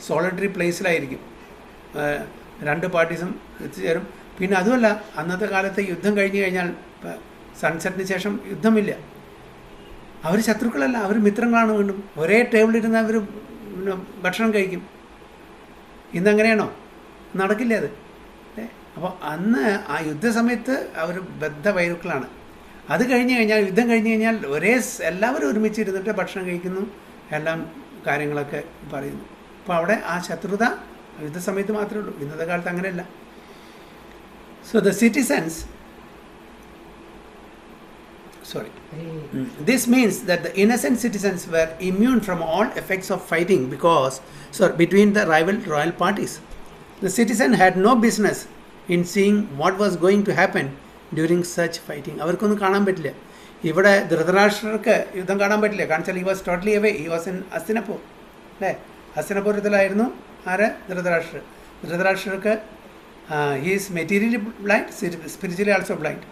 സോളിറ്ററി പ്ലേസിലായിരിക്കും രണ്ട് പാർട്ടീസും എത്തിച്ചേരും. പിന്നെ അതുമല്ല, അന്നത്തെ കാലത്ത് യുദ്ധം കഴിഞ്ഞ് കഴിഞ്ഞാൽ സൺസെറ്റിന് ശേഷം യുദ്ധമില്ല. അവർ ശത്രുക്കളല്ല, അവർ മിത്രങ്ങളാണ്. വീണ്ടും ഒരേ ടേബിളിരുന്ന് അവർ ഭക്ഷണം കഴിക്കും. ഇന്നങ്ങനെയാണോ? നടക്കില്ല അത്. അപ്പോൾ അന്ന് ആ യുദ്ധസമയത്ത് അവർ ബദ്ധവൈരുക്കളാണ്. അത് കഴിഞ്ഞ് കഴിഞ്ഞാൽ, യുദ്ധം കഴിഞ്ഞ് കഴിഞ്ഞാൽ എല്ലാവരും ഒരുമിച്ചിരുന്നിട്ട് ഭക്ഷണം കഴിക്കുന്നു, എല്ലാം കാര്യങ്ങളൊക്കെ പറയുന്നു. അപ്പോൾ അവിടെ ആ ശത്രുത യുദ്ധസമയത്ത് മാത്രമേ ഉള്ളൂ. ഇന്നത്തെ കാലത്ത് അങ്ങനെയല്ല. So the citizens this means that the innocent citizens were immune from all effects of fighting between the rival royal parties. The citizen had no business in seeing what was going to happen during such fighting. അവർക്കൊന്നും കാണാൻ പറ്റില്ല. ഇവിടെ ധൃതരാഷ്ട്രർക്ക് യുദ്ധം കാണാൻ പറ്റില്ല. കാരണം വെച്ചാൽ he was totally away. He was in Hastinapur അല്ലേ. ഹസ്തിനപുരത്തിലായിരുന്നു ആര്? ധൃതരാഷ്ട്രർക്ക് he is materially blind, spiritually also blind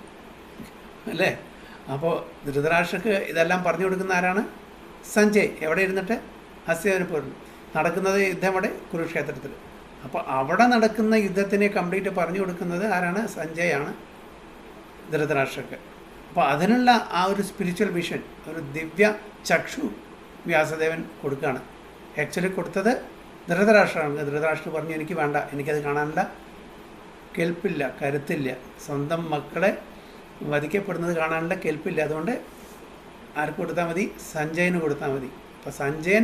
അല്ലേ. അപ്പോൾ ധൃതരാഷ്ട്രക്ക് ഇതെല്ലാം പറഞ്ഞു കൊടുക്കുന്ന ആരാണ്? സഞ്ജയ്. എവിടെ ഇരുന്നിട്ട്? ഹസ്തിനപൂരിൽ നടക്കുന്നത് യുദ്ധം, അവിടെ കുരുക്ഷേത്രത്തിൽ. അപ്പോൾ അവിടെ നടക്കുന്ന യുദ്ധത്തിനെ കംപ്ലീറ്റ് പറഞ്ഞു കൊടുക്കുന്നത് ആരാണ്? സഞ്ജയാണ് ധൃതരാഷ്ട്രക്ക്. അപ്പോൾ അതിനുള്ള ആ ഒരു സ്പിരിച്വൽ വിഷൻ, ഒരു ദിവ്യ ചക്ഷു വ്യാസദേവൻ കൊടുക്കുകയാണ്. ആക്ച്വലി കൊടുത്തത് ധൃതരാഷ്ട്രമാണ്. ധൃതരാഷ്ട്രം പറഞ്ഞു, എനിക്ക് വേണ്ട, എനിക്കത് കാണാനുള്ള കെൽപ്പില്ല, കരുത്തില്ല, സ്വന്തം മക്കളെ വധിക്കപ്പെടുന്നത് കാണാനുള്ള കെൽപ്പില്ല. അതുകൊണ്ട് ആർക്ക് കൊടുത്താൽ മതി? സഞ്ജയന് കൊടുത്താൽ മതി. അപ്പോൾ സഞ്ജയൻ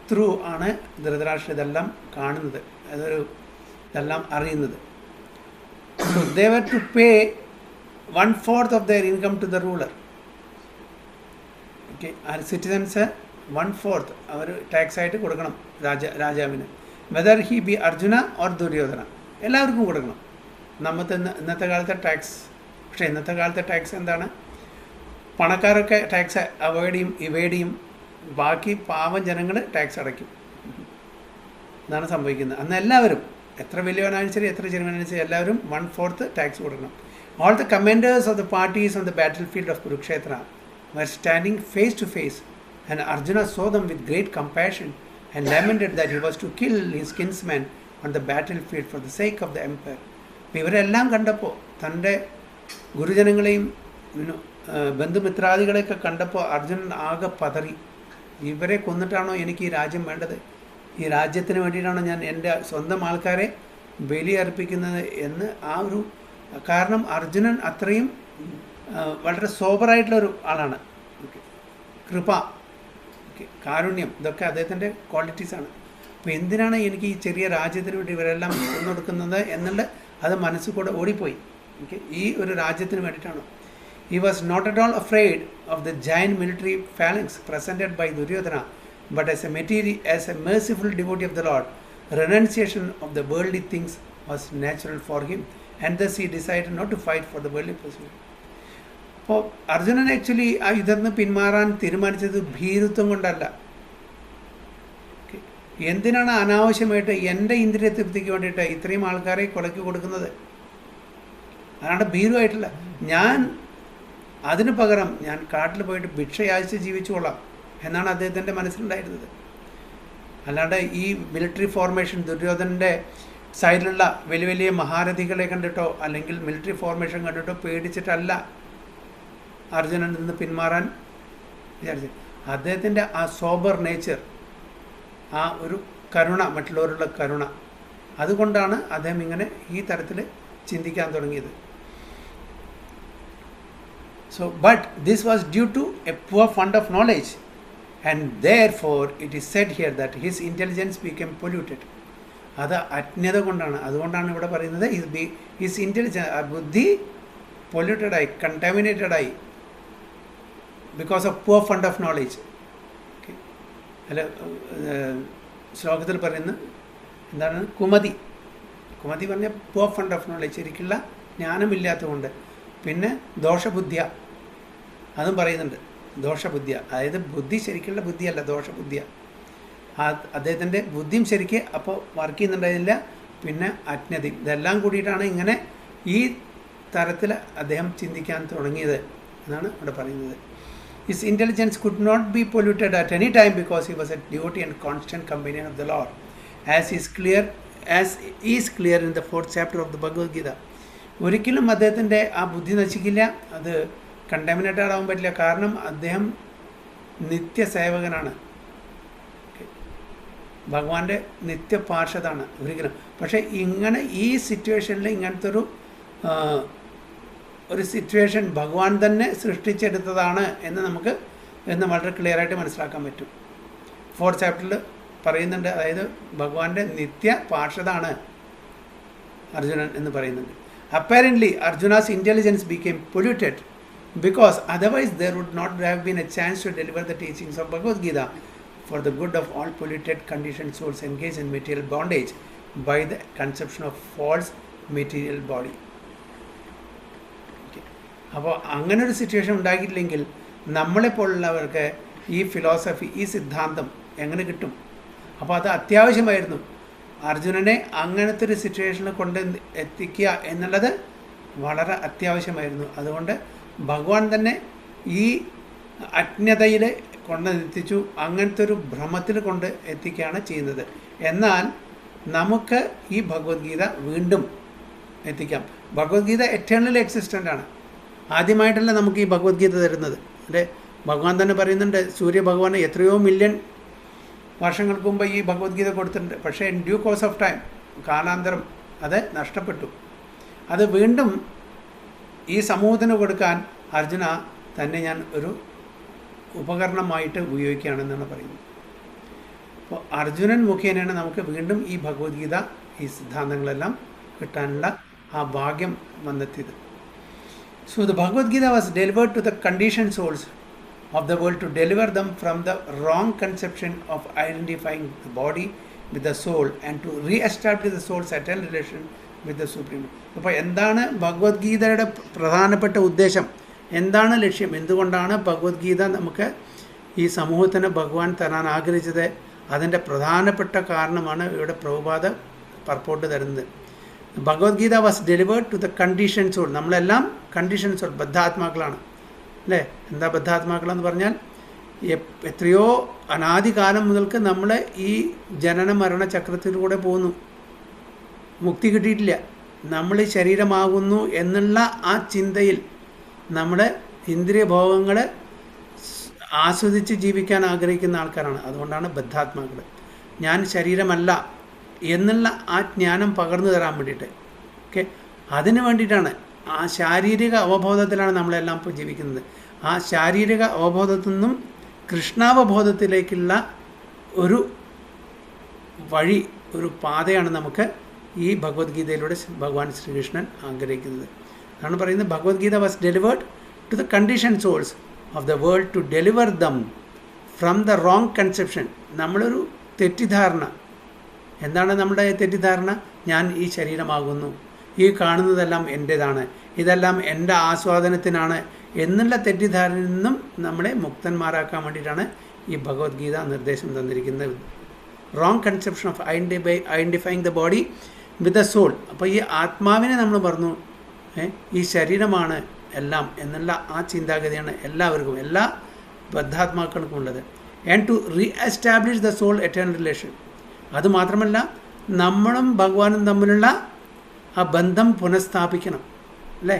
ത്രൂ ആണ് ധൃതരാഷ്ട്രം ഇതെല്ലാം കാണുന്നത്, ഇതെല്ലാം അറിയുന്നത്. So they were to pay 1/4 of their income to the ruler. Okay, ആ സിറ്റിസൻസ് 1/4 അവർ ടാക്സ് ആയിട്ട് കൊടുക്കണം രാജാവിന്. Whether he B Arjuna or Duryodhana, എല്ലാവർക്കും കൊടുക്കണം. ഇന്നത്തെ കാലത്തെ ടാക്സ്. പക്ഷേ ഇന്നത്തെ കാലത്തെ ടാക്സ് എന്താണ്? പണക്കാരൊക്കെ ടാക്സ് ഇവേഡ് ചെയ്യും, ബാക്കി പാവം ജനങ്ങൾ ടാക്സ് അടയ്ക്കും. ഇതാണ് സംഭവിക്കുന്നത്. അന്ന് എല്ലാവരും, എത്ര വലിയവനായാലും ശരി, എത്ര ചെറുവനായാലും ശരി, എല്ലാവരും 1/4 ടാക്സ് കൊടുക്കണം. All the commanders of the parties on the battlefield of Kurukshetra were standing face to face, and Arjuna saw them with great compassion and lamented that he was to kill his kinsmen on the battlefield for the sake of the empire. ഇവരെല്ലാം കണ്ടപ്പോൾ, തൻ്റെ ഗുരുജനങ്ങളെയും ബന്ധുമിത്രാദികളെയൊക്കെ കണ്ടപ്പോൾ അർജുനൻ ആകെ പതറി. ഇവരെ കൊന്നിട്ടാണോ എനിക്ക് ഈ രാജ്യം വേണ്ടത്? ഈ രാജ്യത്തിന് വേണ്ടിയിട്ടാണോ ഞാൻ എൻ്റെ സ്വന്തം ആൾക്കാരെ ബലിയർപ്പിക്കുന്നത് എന്ന് ആ ഒരു, കാരണം അർജുനൻ അത്രയും വളരെ സോബറായിട്ടുള്ളൊരു ആളാണ്. കൃപ, കാരുണ്യം, ഇതൊക്കെ അദ്ദേഹത്തിൻ്റെ ക്വാളിറ്റീസാണ്. അപ്പോൾ എന്തിനാണ് എനിക്ക് ഈ ചെറിയ രാജ്യത്തിന് വേണ്ടി ഇവരെല്ലാം കൊന്നൊടുക്കുന്നത് എന്നുള്ള അത് മനസ്സിൽ കൂടെ ഓടിപ്പോയി. ഈ ഒരു രാജ്യത്തിന് വേണ്ടിയിട്ടാണ്. He was not at all afraid of the giant military phalanx presented by Duryodhana, but as a merciful devotee of the Lord, renunciation of the worldly things was natural for him, and thus he decided not to fight for the worldly pursuit. അപ്പോൾ Arjunan actually ആ യുദ്ധത്തിൽ നിന്ന് പിന്മാറാൻ തീരുമാനിച്ചത് ഭീരുത്വം കൊണ്ടല്ല. എന്തിനാണ് അനാവശ്യമായിട്ട് എൻ്റെ ഇന്ദ്രിയ തൃപ്തിക്ക് വേണ്ടിയിട്ട് ഇത്രയും ആൾക്കാരെ കൊലയ്ക്ക് കൊടുക്കുന്നത്? അല്ലാണ്ട് ഭീരുവായിട്ടില്ല. ഞാൻ അതിന് പകരം ഞാൻ കാട്ടിൽ പോയിട്ട് ഭിക്ഷ യാചിച്ച് ജീവിച്ചുകൊള്ളാം എന്നാണ് അദ്ദേഹത്തിൻ്റെ മനസ്സിലുണ്ടായിരുന്നത്. അല്ലാണ്ട് ഈ മിലിറ്ററി ഫോർമേഷൻ, ദുര്യോധനൻ്റെ സൈഡിലുള്ള വലിയ വലിയ മഹാരഥികളെ കണ്ടിട്ടോ അല്ലെങ്കിൽ മിലിറ്ററി ഫോർമേഷൻ കണ്ടിട്ടോ പേടിച്ചിട്ടല്ല അർജുനൻ നിന്ന് പിന്മാറാൻ വിചാരിച്ചത്. അദ്ദേഹത്തിൻ്റെ ആ സോബർ നേച്ചർ, ആ ഒരു കരുണ, മറ്റുള്ളവരുള്ള കരുണ, അതുകൊണ്ടാണ് അദ്ദേഹം ഇങ്ങനെ ഈ തരത്തിൽ ചിന്തിക്കാൻ തുടങ്ങിയത്. So, but this was due to a poor fund of knowledge, and therefore it is said here that his intelligence became polluted. അത് അജ്ഞത കൊണ്ടാണ്. അതുകൊണ്ടാണ് ഇവിടെ പറയുന്നത് ഹിസ് ഇൻ്റലിജൻസ്, ബുദ്ധി പൊല്യൂട്ടഡ് ആയി, കണ്ടാമിനേറ്റഡ് ആയി, because of poor fund of knowledge. അല്ല, ശ്ലോകത്തിൽ പറയുന്ന എന്താണ്? കുമതി പറഞ്ഞ പുവർ ഫണ്ട് ഓഫ് നോളേജ്, ശരിക്കുള്ള ജ്ഞാനമില്ലാത്തതുകൊണ്ട്. പിന്നെ ദോഷബുദ്ധിയ, അതും പറയുന്നുണ്ട്. ദോഷബുദ്ധിയ, അതായത് ബുദ്ധി ശരിക്കുള്ള ബുദ്ധിയല്ല, ദോഷബുദ്ധിയ. അദ്ദേഹത്തിൻ്റെ ബുദ്ധിയും ശരിക്ക് അപ്പോൾ വർക്ക് ചെയ്യുന്നുണ്ടായില്ല. പിന്നെ അജ്ഞതയും, ഇതെല്ലാം കൂടിയിട്ടാണ് ഇങ്ങനെ ഈ തരത്തിൽ അദ്ദേഹം ചിന്തിക്കാൻ തുടങ്ങിയത് എന്നാണ് ഇവിടെ പറയുന്നത്. His intelligence could not be polluted at any time because he was a devotee and constant companion of the Lord, as is clear in the 4th chapter of the Bhagavad Gita. ഒരിക്കലും അദ്ദേഹത്തിൻ്റെ ആ ബുദ്ധി നശിക്കില്ല, അത് contaminated ആവാൻ പറ്റില്ല. കാരണം അദ്ദേഹം നിത്യസേവകനാണ്, ഭഗവാന്റെ നിത്യപാർഷദാണ് ഒരിക്കലും. പക്ഷേ ഇങ്ങനെ ഈ സിറ്റുവേഷനിൽ ഇങ്ങനത്തെ ഒരു സിറ്റുവേഷൻ ഭഗവാൻ തന്നെ സൃഷ്ടിച്ചെടുത്തതാണ് എന്ന് വളരെ ക്ലിയർ ആയിട്ട് മനസ്സിലാക്കാൻ പറ്റും. 4th ചാപ്റ്ററിൽ പറയുന്നുണ്ട്. അതായത് ഭഗവാന്റെ നിത്യ പാർഷദാണ് അർജുനൻ എന്ന് പറയുന്നുണ്ട്. Apparently, Arjuna's intelligence became polluted because otherwise there would not have been a chance to deliver the teachings of Bhagavad Gita for the good of all polluted conditioned souls engaged in material bondage by the conception of false material body. അപ്പോൾ അങ്ങനൊരു situation ഉണ്ടാക്കിയില്ലെങ്കിൽ നമ്മളെപ്പോലുള്ളവർക്ക് ഈ philosophy, ഈ സിദ്ധാന്തം എങ്ങനെ കിട്ടും? അപ്പോൾ അത് അത്യാവശ്യമായിരുന്നു. അർജുനനെ അങ്ങനത്തെ ഒരു സിറ്റുവേഷനിൽ കൊണ്ട് എത്തിക്കുക എന്നുള്ളത് വളരെ അത്യാവശ്യമായിരുന്നു. അതുകൊണ്ട് ഭഗവാൻ തന്നെ ഈ അജ്ഞതയിൽ കൊണ്ടെത്തിച്ചു, അങ്ങനത്തെ ഒരു ഭ്രമത്തിൽ കൊണ്ട് എത്തിക്കുകയാണ് ചെയ്യുന്നത്. എന്നാൽ നമുക്ക് ഈ ഭഗവത്ഗീത വീണ്ടും എത്തിക്കാം. ഭഗവത്ഗീത എറ്റേണലി എക്സിസ്റ്റൻ്റ് ആണ്. ആദ്യമായിട്ടല്ല നമുക്ക് ഈ ഭഗവത്ഗീത തരുന്നത്. അല്ലേ, ഭഗവാൻ തന്നെ പറയുന്നുണ്ട്, സൂര്യഭഗവാന് എത്രയോ മില്യൺ വർഷങ്ങൾക്ക് മുമ്പ് ഈ ഭഗവത്ഗീത കൊടുത്തിട്ടുണ്ട്. പക്ഷേ in due course of time, കാലാന്തരം അത് നഷ്ടപ്പെട്ടു. അത് വീണ്ടും ഈ സമൂഹത്തിന് കൊടുക്കാൻ അർജുന തന്നെ ഞാൻ ഒരു ഉപകരണമായിട്ട് ഉപയോഗിക്കുകയാണെന്നാണ് പറയുന്നത്. അപ്പോൾ അർജുനൻ മുഖേനയാണ് നമുക്ക് വീണ്ടും ഈ ഭഗവത്ഗീത, ഈ സിദ്ധാന്തങ്ങളെല്ലാം കിട്ടാനുള്ള ആ ഭാഗ്യം വന്നെത്തിയത്. So the Bhagavad Gita was delivered to the conditioned souls of the world to deliver them from the wrong conception of identifying the body with the soul and to re-establish the soul's eternal relation with the Supreme. അപ്പോൾ എന്താണ് ഭഗവത്ഗീതയുടെ പ്രധാനപ്പെട്ട ഉദ്ദേശം, എന്താണ് ലക്ഷ്യം, എന്തുകൊണ്ടാണ് ഭഗവത്ഗീത നമുക്ക് ഈ സമൂഹത്തിന് ഭഗവാൻ തരാൻ ആഗ്രഹിച്ചത്? അതിൻ്റെ പ്രധാനപ്പെട്ട കാരണമാണ് ഇവിടെ പ്രഭുപാദ പർപ്പോട്ട് തരുന്നത്. Bhagavad Gita was delivered to the condition soul. നമ്മളെല്ലാം കണ്ടീഷൻ സോൾ, ബദ്ധാത്മാക്കളാണ് അല്ലേ? എന്താ ബദ്ധാത്മാക്കളെന്ന് പറഞ്ഞാൽ എത്രയോ അനാദികാലം മുതൽക്ക് നമ്മൾ ഈ ജനന മരണ ചക്രത്തിലൂടെ പോകുന്നു, മുക്തി കിട്ടിയിട്ടില്ല. നമ്മൾ ശരീരമാകുന്നു എന്നുള്ള ആ ചിന്തയിൽ നമ്മുടെ ഇന്ദ്രിയഭോഗങ്ങൾ ആസ്വദിച്ച് ജീവിക്കാൻ ആഗ്രഹിക്കുന്ന ആൾക്കാരാണ്. അതുകൊണ്ടാണ് ബദ്ധാത്മാക്കൾ. ഞാൻ ശരീരമല്ല എന്നുള്ള ആ ജ്ഞാനം പകർന്നു തരാൻ വേണ്ടിയിട്ട്, ഓക്കെ, അതിന് വേണ്ടിയിട്ടാണ്. ആ ശാരീരിക അവബോധത്തിലാണ് നമ്മളെല്ലാം ഇപ്പോൾ ജീവിക്കുന്നത്. ആ ശാരീരിക അവബോധത്തിൽ നിന്നും കൃഷ്ണാവബോധത്തിലേക്കുള്ള ഒരു വഴി, ഒരു പാതയാണ് നമുക്ക് ഈ ഭഗവത്ഗീതയിലൂടെ ഭഗവാൻ ശ്രീകൃഷ്ണൻ ആഗ്രഹിക്കുന്നത്. അതാണ് പറയുന്നത്, Bhagavad Gita was delivered to the condition souls of the world to deliver them from the wrong conception. നമ്മളൊരു തെറ്റിദ്ധാരണ, എന്താണ് നമ്മുടെ തെറ്റിദ്ധാരണ? ഞാൻ ഈ ശരീരമാകുന്നു, ഈ കാണുന്നതെല്ലാം എൻ്റേതാണ്, ഇതെല്ലാം എൻ്റെ ആസ്വാദനത്തിനാണ് എന്നുള്ള തെറ്റിദ്ധാരണയിൽ നിന്നും നമ്മളെ മുക്തന്മാരാക്കാൻ വേണ്ടിയിട്ടാണ് ഈ ഭഗവത്ഗീത നിർദ്ദേശം തന്നിരിക്കുന്നത്. Wrong conception of identifying the body with the soul. അപ്പോൾ ഈ ആത്മാവിനെ നമ്മൾ പറഞ്ഞു ഈ ശരീരമാണ് എല്ലാം എന്നുള്ള ആ ചിന്താഗതിയാണ് എല്ലാവർക്കും, എല്ലാ ബദ്ധാത്മാക്കൾക്കും ഉള്ളത്. And to re establish the soul eternal relation. അതുമാത്രമല്ല, നമ്മളും ഭഗവാനും തമ്മിലുള്ള ആ ബന്ധം പുനഃസ്ഥാപിക്കണം, അല്ലേ?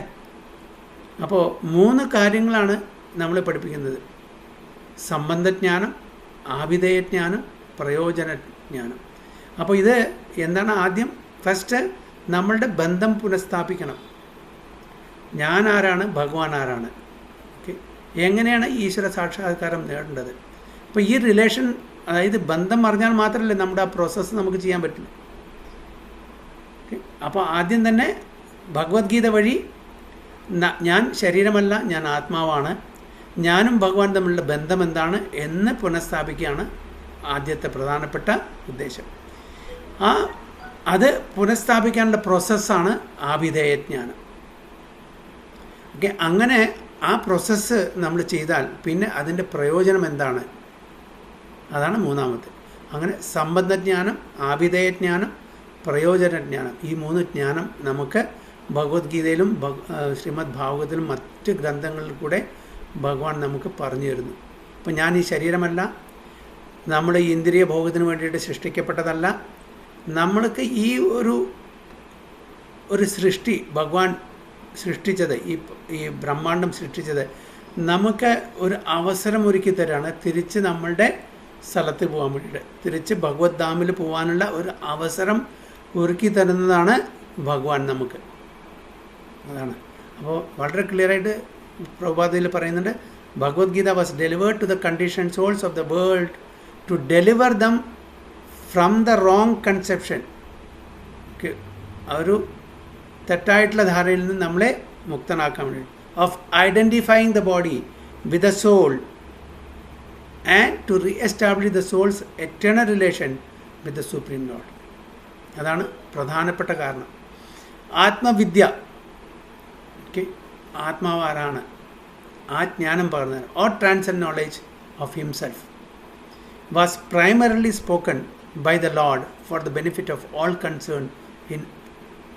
അപ്പോൾ 3 കാര്യങ്ങളാണ് നമ്മളെ പഠിപ്പിക്കുന്നത്: സംബന്ധജ്ഞാനം, ആഭിധേയജ്ഞാനം, പ്രയോജനജ്ഞാനം. അപ്പോൾ ഇത് എന്താണ്? ആദ്യം ഫസ്റ്റ് നമ്മളുടെ ബന്ധം പുനഃസ്ഥാപിക്കണം. ഞാൻ ആരാണ്, ഭഗവാൻ ആരാണ്, ഓക്കെ, എങ്ങനെയാണ് ഈശ്വര സാക്ഷാത്കാരം നേടേണ്ടത്. അപ്പോൾ ഈ റിലേഷൻ, അതായത് ബന്ധം അറിഞ്ഞാൽ മാത്രമല്ലേ നമ്മുടെ ആ പ്രോസസ്സ് നമുക്ക് ചെയ്യാൻ പറ്റില്ല. ഓക്കെ, അപ്പോൾ ആദ്യം തന്നെ ഭഗവത്ഗീത വഴി ഞാൻ ശരീരമല്ല, ഞാൻ ആത്മാവാണ്, ഞാനും ഭഗവാൻ തമ്മിലുള്ള ബന്ധം എന്താണ് എന്ന് പുനഃസ്ഥാപിക്കുകയാണ് ആദ്യത്തെ പ്രധാനപ്പെട്ട ഉദ്ദേശം. അത് പുനഃസ്ഥാപിക്കാനുള്ള പ്രോസസ്സാണ് ആഭിധേയജ്ഞാനം. ഓക്കെ, അങ്ങനെ ആ പ്രോസസ്സ് നമ്മൾ ചെയ്താൽ പിന്നെ അതിൻ്റെ പ്രയോജനം എന്താണ്, അതാണ് മൂന്നാമത്തെ. അങ്ങനെ സംബന്ധജ്ഞാനം, ആഭിധേയജ്ഞാനം, പ്രയോജനജ്ഞാനം, ഈ 3 ജ്ഞാനം നമുക്ക് ഭഗവത്ഗീതയിലും ശ്രീമദ് ഭാഗവതത്തിലും മറ്റ് ഗ്രന്ഥങ്ങളിൽ കൂടെ ഭഗവാൻ നമുക്ക് പറഞ്ഞു തരുന്നു. അപ്പം ഞാൻ ഈ ശരീരമല്ല, നമ്മുടെ ഈ ഇന്ദ്രിയ ഭോഗത്തിന് വേണ്ടിയിട്ട് സൃഷ്ടിക്കപ്പെട്ടതല്ല. നമ്മൾക്ക് ഈ ഒരു സൃഷ്ടി ഭഗവാൻ സൃഷ്ടിച്ചത്, ഈ ബ്രഹ്മാണ്ടം സൃഷ്ടിച്ചത് നമുക്ക് ഒരു അവസരം ഒരുക്കി തരാണ് തിരിച്ച് നമ്മളുടെ സ്ഥലത്ത് പോകാൻ വേണ്ടിയിട്ട്, തിരിച്ച് ഭഗവത് ധാമിൽ പോകാനുള്ള ഒരു അവസരം ഒരുക്കി തരുന്നതാണ് ഭഗവാൻ നമുക്ക്. അതാണ്. അപ്പോൾ വളരെ ക്ലിയറായിട്ട് പ്രഭാതയിൽ പറയുന്നുണ്ട്, Bhagavad Gita was delivered to the condition souls of the world to deliver them from the wrong conception. ഒരു തെറ്റായിട്ടുള്ള ധാരയിൽ നിന്ന് നമ്മളെ മുക്തനാക്കാൻ വേണ്ടി, of identifying the body with the soul and to re establish the soul's eternal relation with the Supreme Lord. അതാണ് പ്രധാനപ്പെട്ട കാരണം. ആത്മവിദ്യ, ഓക്കെ, ആത്മാവ് ആരാണ്, ആ ജ്ഞാനം പകർന്നത്, or transcendent knowledge of himself was primarily spoken by the Lord for the benefit of all concern in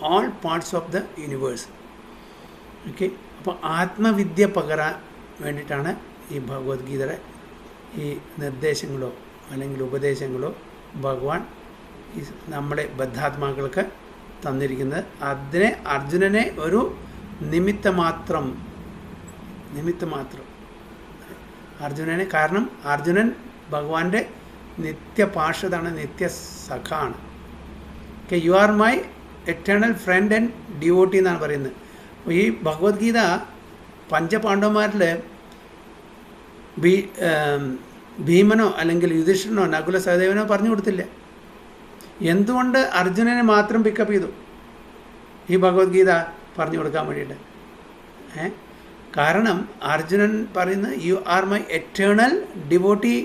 all parts of the universe. Okay, അപ്പോൾ ആത്മവിദ്യ പകരാൻ വേണ്ടിയിട്ടാണ് ഈ ഭഗവത്ഗീതയുടെ ഈ നിർദ്ദേശങ്ങളോ അല്ലെങ്കിൽ ഉപദേശങ്ങളോ ഭഗവാൻ ഈ നമ്മുടെ ബദ്ധാത്മാക്കൾക്ക് തന്നിരിക്കുന്നത്. അതിനെ അർജുനനെ ഒരു നിമിത്തമാത്രം അർജുനനെ, കാരണം അർജുനൻ ഭഗവാന്റെ നിത്യപാർഷദാണ്, നിത്യസഖാണ്. Okay, you are my eternal friend and devotee എന്നാണ് പറയുന്നത്. ഈ ഭഗവത്ഗീത പഞ്ചപാണ്ഡവന്മാരിൽ ഭീമനോ അല്ലെങ്കിൽ യുധിഷ്ഠിരനോ നകുല സഹദേവനോ പറഞ്ഞു കൊടുത്തില്ല. എന്തുകൊണ്ട് അർജുനനെ മാത്രം പിക്കപ്പ് ചെയ്തു ഈ ഭഗവത്ഗീത പറഞ്ഞു കൊടുക്കാൻ വേണ്ടിയിട്ട്? കാരണം അർജുനൻ പറയുന്നത് you are my eternal devotee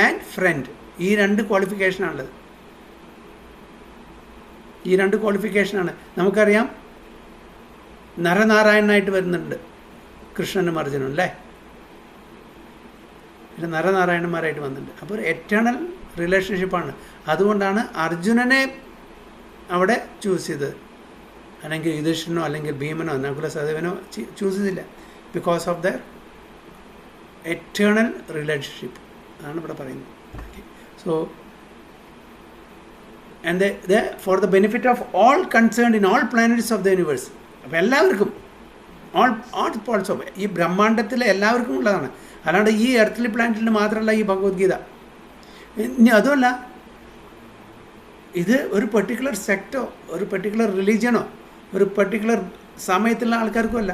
and friend. ഈ 2 ക്വാളിഫിക്കേഷനാണുള്ളത്. ഈ 2 ക്വാളിഫിക്കേഷനാണ്. നമുക്കറിയാം, നരനാരായണനായിട്ട് വരുന്നുണ്ട് കൃഷ്ണനും അർജുനും, അല്ലേ? പിന്നെ നരനാരായണന്മാരായിട്ട് വന്നിട്ടുണ്ട്. അപ്പോൾ ഒരു എറ്റേണൽ റിലേഷൻഷിപ്പാണ്. അതുകൊണ്ടാണ് അർജുനനെ അവിടെ ചൂസ് ചെയ്തത്. അല്ലെങ്കിൽ യുധിഷ്ഠിരനോ അല്ലെങ്കിൽ ഭീമനോ നകുല സഹദേവനോ ചൂസ് ചെയ്തില്ല. Because of the eternal relationship അതാണ് ഇവിടെ പറയുന്നത്. So and for the benefit of all concerned in all planets of the universe. അപ്പോൾ എല്ലാവർക്കും, ഓൾ പാർട്സ് ഓഫ് ഈ ബ്രഹ്മാണ്ടത്തിലെ എല്ലാവർക്കും ഉള്ളതാണ്. അല്ലാണ്ട് ഈ എർത്തിലി പ്ലാനറ്റിൽ മാത്രമല്ല ഈ ഭഗവത്ഗീത. ഇനി അതുമല്ല, ഇത് ഒരു പെർട്ടിക്കുലർ സെക്ടോ ഒരു പെർട്ടിക്കുലർ റിലീജിയനോ ഒരു പെർട്ടിക്കുലർ സമയത്തുള്ള ആൾക്കാർക്കും അല്ല.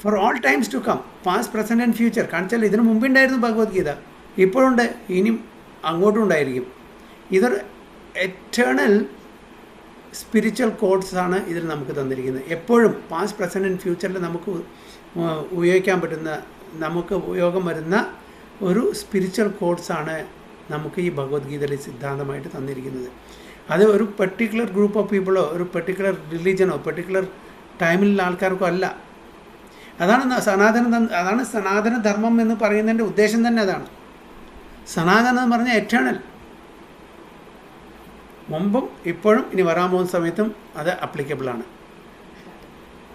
For all times to come, past present and future. കാണിച്ചാൽ ഇതിനു മുമ്പുണ്ടായിരുന്നു ഭഗവത്ഗീത, ഇപ്പോഴുണ്ട്, ഇനിയും അങ്ങോട്ടും ഉണ്ടായിരിക്കും. ഇതൊരു എറ്റേണൽ സ്പിരിച്വൽ കോഡ്സാണ് ഇതിൽ നമുക്ക് തന്നിരിക്കുന്നത്. എപ്പോഴും പാസ്റ്റ് പ്രസൻറ്റ് ആൻഡ് ഫ്യൂച്ചറിൽ നമുക്ക് ഉപയോഗിക്കാൻ പറ്റുന്ന, നമുക്ക് ഉപയോഗം വരുന്ന ഒരു സ്പിരിച്വൽ കോഡ്സാണ് നമുക്ക് ഈ ഭഗവത്ഗീതയിൽ സിദ്ധാന്തമായിട്ട് തന്നിരിക്കുന്നത്. അത് ഒരു പെർട്ടിക്കുലർ ഗ്രൂപ്പ് ഓഫ് പീപ്പിളോ ഒരു പെർട്ടിക്കുലർ റിലീജനോ പെർട്ടിക്കുലർ ടൈമിലുള്ള ആൾക്കാർക്കോ അല്ല. അതാണ് സനാതന ധർമ്മം എന്ന് പറയുന്നതിൻ്റെ ഉദ്ദേശം തന്നെ അതാണ്. സനാതനം എന്ന് പറഞ്ഞാൽ എറ്റേണൽ, മുമ്പും ഇപ്പോഴും ഇനി വരാൻ പോകുന്ന സമയത്തും അത് അപ്ലിക്കബിളാണ്.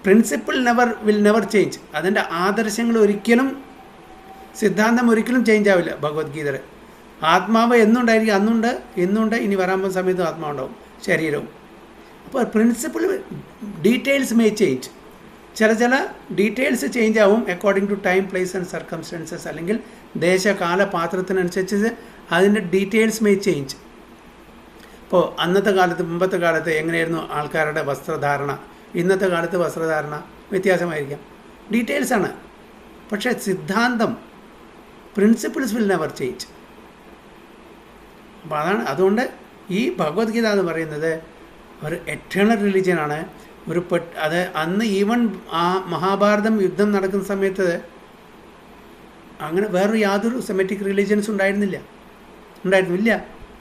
Principle will never change. അതിൻ്റെ ആദർശങ്ങൾ ഒരിക്കലും, സിദ്ധാന്തം ഒരിക്കലും ചേഞ്ച് ആവില്ല. ഭഗവത്ഗീതയുടെ ആത്മാവ് എന്നുണ്ടായിരിക്കും, അന്നുണ്ട്, ഇന്നുണ്ട്, ഇനി വരാൻ പോകുന്ന സമയത്തും ആത്മാവുണ്ടാവും, ശരീരവും. അപ്പോൾ പ്രിൻസിപ്പിൾ, ഡീറ്റെയിൽസ് മേ ചേഞ്ച്. ചില ഡീറ്റെയിൽസ് ചേഞ്ച് ആവും according to time, place and circumstances, അല്ലെങ്കിൽ ദേശകാല പാത്രത്തിനനുസരിച്ച് അതിൻ്റെ ഡീറ്റെയിൽസ് മേ ചേഞ്ച്. ഇപ്പോൾ അന്നത്തെ കാലത്ത്, മുമ്പത്തെ കാലത്ത് എങ്ങനെയായിരുന്നു ആൾക്കാരുടെ വസ്ത്രധാരണ, ഇന്നത്തെ കാലത്ത് വസ്ത്രധാരണ വ്യത്യാസമായിരിക്കാം. ഡീറ്റെയിൽസാണ്. പക്ഷേ സിദ്ധാന്തം, പ്രിൻസിപ്പിൾസ് വിൽ നെവർ ചേഞ്ച്. അപ്പോൾ അതുകൊണ്ട് ഈ ഭഗവത്ഗീത എന്ന് പറയുന്നത് ഒരു എറ്റേണൽ റിലീജിയനാണ്. അത് അന്ന് ഈവൻ ആ മഹാഭാരതം യുദ്ധം നടക്കുന്ന സമയത്ത് അങ്ങനെ വേറൊരു യാതൊരു സെമറ്റിക് റിലീജിയൻസ് ഉണ്ടായിരുന്നില്ല.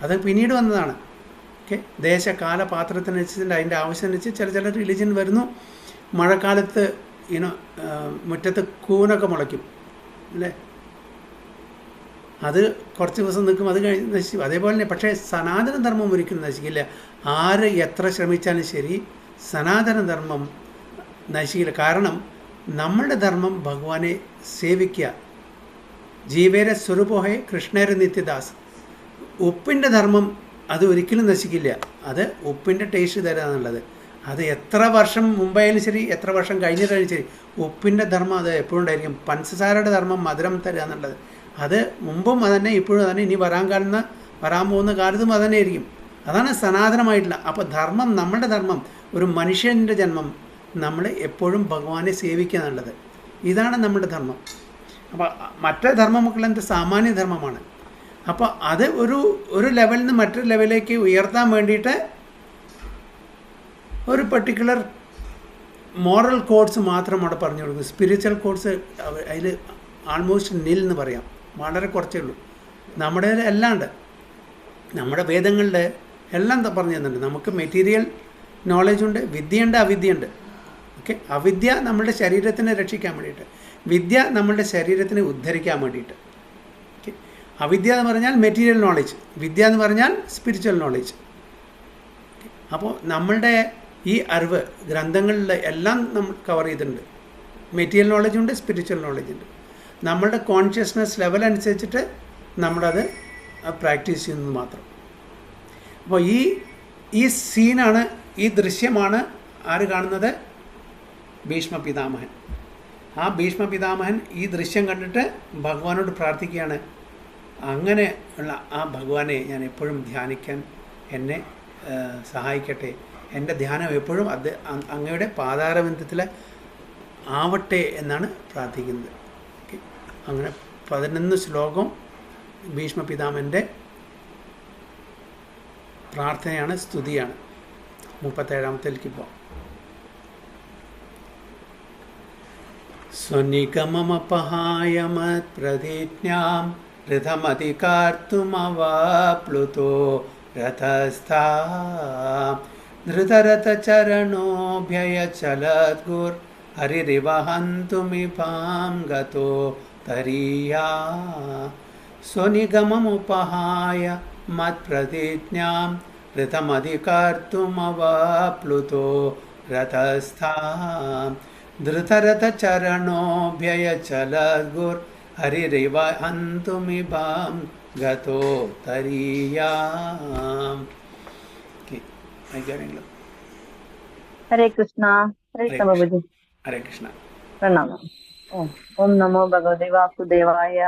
അത് പിന്നീട് വന്നതാണ്. ഓക്കെ, ദേശകാല പാത്രത്തിനനുസരിച്ച് അതിൻ്റെ ആവശ്യമനുസരിച്ച് ചില റിലീജിയൻ വരുന്നു. മഴക്കാലത്ത് മുറ്റത്ത് കൂനൊക്കെ മുളയ്ക്കും അല്ലേ, അത് കുറച്ച് ദിവസം നിൽക്കും, അത് കഴിഞ്ഞ് നശിക്കും. അതേപോലെ തന്നെ പക്ഷേ സനാതന ധർമ്മം ഒരിക്കലും നശിക്കില്ല. ആര് എത്ര ശ്രമിച്ചാലും ശരി സനാതന ധർമ്മം നശിക്കില്ല. കാരണം നമ്മളുടെ ധർമ്മം ഭഗവാനെ സേവിക്കുക. ജീവേര സ്വരൂപോഹേ കൃഷ്ണേര നിത്യദാസ്. ഉപ്പിൻ്റെ ധർമ്മം അത് ഒരിക്കലും നശിക്കില്ല. അത് ഉപ്പിൻ്റെ ടേസ്റ്റ് തരിക എന്നുള്ളത്. അത് എത്ര വർഷം മുമ്പായാലും ശരി, എത്ര വർഷം കഴിഞ്ഞിട്ടായാലും ശരി, ഉപ്പിൻ്റെ ധർമ്മം അത് എപ്പോഴും ഉണ്ടായിരിക്കും. പഞ്ചസാരയുടെ ധർമ്മം മധുരം തരിക എന്നുള്ളത് അത് മുമ്പും അതന്നെ, ഇപ്പോഴും അതന്നെ, ഇനി വരാൻ പോകുന്ന കാലത്തും അതന്നെ ആയിരിക്കും. അതാണ് സനാതനമായിട്ടുള്ള. അപ്പോൾ ധർമ്മം, നമ്മളുടെ ധർമ്മം, ഒരു മനുഷ്യൻ്റെ ജന്മം, നമ്മൾ എപ്പോഴും ഭഗവാനെ സേവിക്കുക എന്നുള്ളത്, ഇതാണ് നമ്മുടെ ധർമ്മം. അപ്പോൾ മറ്റേ ധർമ്മമൊക്കെ എന്ത് സാമാന്യ ധർമ്മമാണ്. അപ്പോൾ അത് ഒരു ലെവലിൽ നിന്ന് മറ്റൊരു ലെവലിലേക്ക് ഉയർത്താൻ വേണ്ടിയിട്ട് ഒരു പർട്ടിക്കുലർ മോറൽ കോഡ്സ് മാത്രം അവിടെ പറഞ്ഞു കൊടുക്കും. സ്പിരിച്വൽ കോഡ്സ് അതിൽ ആൾമോസ്റ്റ് നിൽ എന്ന് പറയാം, വളരെ കുറച്ചേ ഉള്ളൂ. നമ്മുടെ എല്ലാം ഉണ്ട്, നമ്മുടെ വേദങ്ങളിൽ എല്ലാം പറഞ്ഞു തന്നിട്ടുണ്ട്. നമുക്ക് മെറ്റീരിയൽ നോളജുണ്ട്, വിദ്യയുണ്ട്, അവിദ്യയുണ്ട്. ഓക്കെ, അവിദ്യ നമ്മളുടെ ശരീരത്തിനെ രക്ഷിക്കാൻ വേണ്ടിയിട്ട്, വിദ്യ നമ്മളുടെ ശരീരത്തിനെ ഉദ്ധരിക്കാൻ വേണ്ടിയിട്ട്. ഓക്കെ, അവിദ്യ എന്ന് പറഞ്ഞാൽ മെറ്റീരിയൽ നോളജ്, വിദ്യ എന്ന് പറഞ്ഞാൽ സ്പിരിച്വൽ നോളജ്. അപ്പോൾ നമ്മളുടെ ഈ അറിവ് ഗ്രന്ഥങ്ങളിൽ എല്ലാം നമ്മൾ കവർ ചെയ്തിട്ടുണ്ട്. മെറ്റീരിയൽ നോളജുണ്ട്, സ്പിരിച്വൽ നോളജുണ്ട്. നമ്മളുടെ കോൺഷ്യസ്നെസ് ലെവൽ അനുസരിച്ചിട്ട് നമ്മളത് പ്രാക്ടീസ് ചെയ്യുന്നത് മാത്രം. അപ്പോൾ ഈ സീനാണ്, ഈ ദൃശ്യമാണ് ആര് കാണുന്നത്? ഭീഷ്മ പിതാമഹൻ. ആ ഭീഷ്മ പിതാമഹൻ ഈ ദൃശ്യം കണ്ടിട്ട് ഭഗവാനോട് പ്രാർത്ഥിക്കുകയാണ്, അങ്ങനെ ഉള്ള ആ ഭഗവാനെ ഞാൻ എപ്പോഴും ധ്യാനിക്കാൻ എന്നെ സഹായിക്കട്ടെ. എൻ്റെ ധ്യാനം എപ്പോഴും അങ്ങയുടെ പാതാരബന്ധത്തിൽ ആവട്ടെ എന്നാണ് പ്രാർത്ഥിക്കുന്നത്. അങ്ങനെ 11 ശ്ലോകം ഭീഷ്മ പിതാമഹൻ്റെ പ്രാർത്ഥനയാണ്, സ്തുതിയാണ്. 37ലേക്ക് പോകാം. സ്വനിഗമമപഹായ മത്പ്രതിജ്ഞാം ഋതമധികാർത്തുമവാപ്ലുതോ രഥസ്ഥാം ധൃതരഥചരണോഭ്യയചലദ്ഗുർ ഹരിരിവഹന്തുമിഭാം ഗതോ തരീയാ. സ്വനിഗമമുപഹായ മത്പ്രതിജ്ഞാം ഋതമധികാർത്തുമവാപ്ലുതോ രഥസ്ഥാം ധൃതരഥചരണോഭ്യയചലദ്ഗുർ ഹരിരിവഹന്തുമിഭാം ഗതോ തരീയാം. ഹരേ കൃഷ്ണ. ഹരേ കൃഷ്ണ ബാബുജി. ഹരേ കൃഷ്ണ. പ്രണാമം. ഓം നമോ ഭഗവതേ വാസുദേവായ.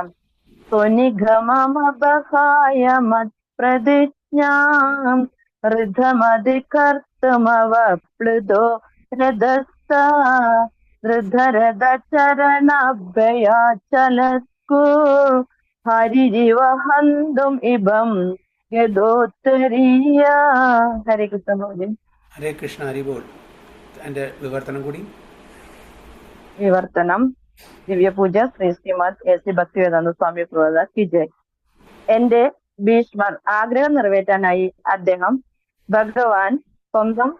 സ്വനിഗമമപഹായ മത്പ്രതിജ്ഞാം ഋതമധികർത്തുമവപ്ലുതോ രഥസ്ഥാ ധൃതരഥചരണാഭ്യയാചലദ്ഗുർ ഹരിരിവഹന്തും ഇഭം ഗതോത്തരീയ. ഹരേ കൃഷ്ണ ബാബുജി. ഹരേ കൃഷ്ണ. ഹരിബോൾ. എൻ്റെ വിവർത്തനം കൂടി. വിവർത്തനം. ദിവ്യപൂജ ശ്രീ ശ്രീമദ് എസ് സി ഭക്തിവേദാന്ത സ്വാമി പ്രഭുപാദ കി ജയ്. എന്റെ ഭീഷ്മർ ആഗ്രഹം നിറവേറ്റാനായി അദ്ദേഹം ഭഗവാൻ സ്വന്തം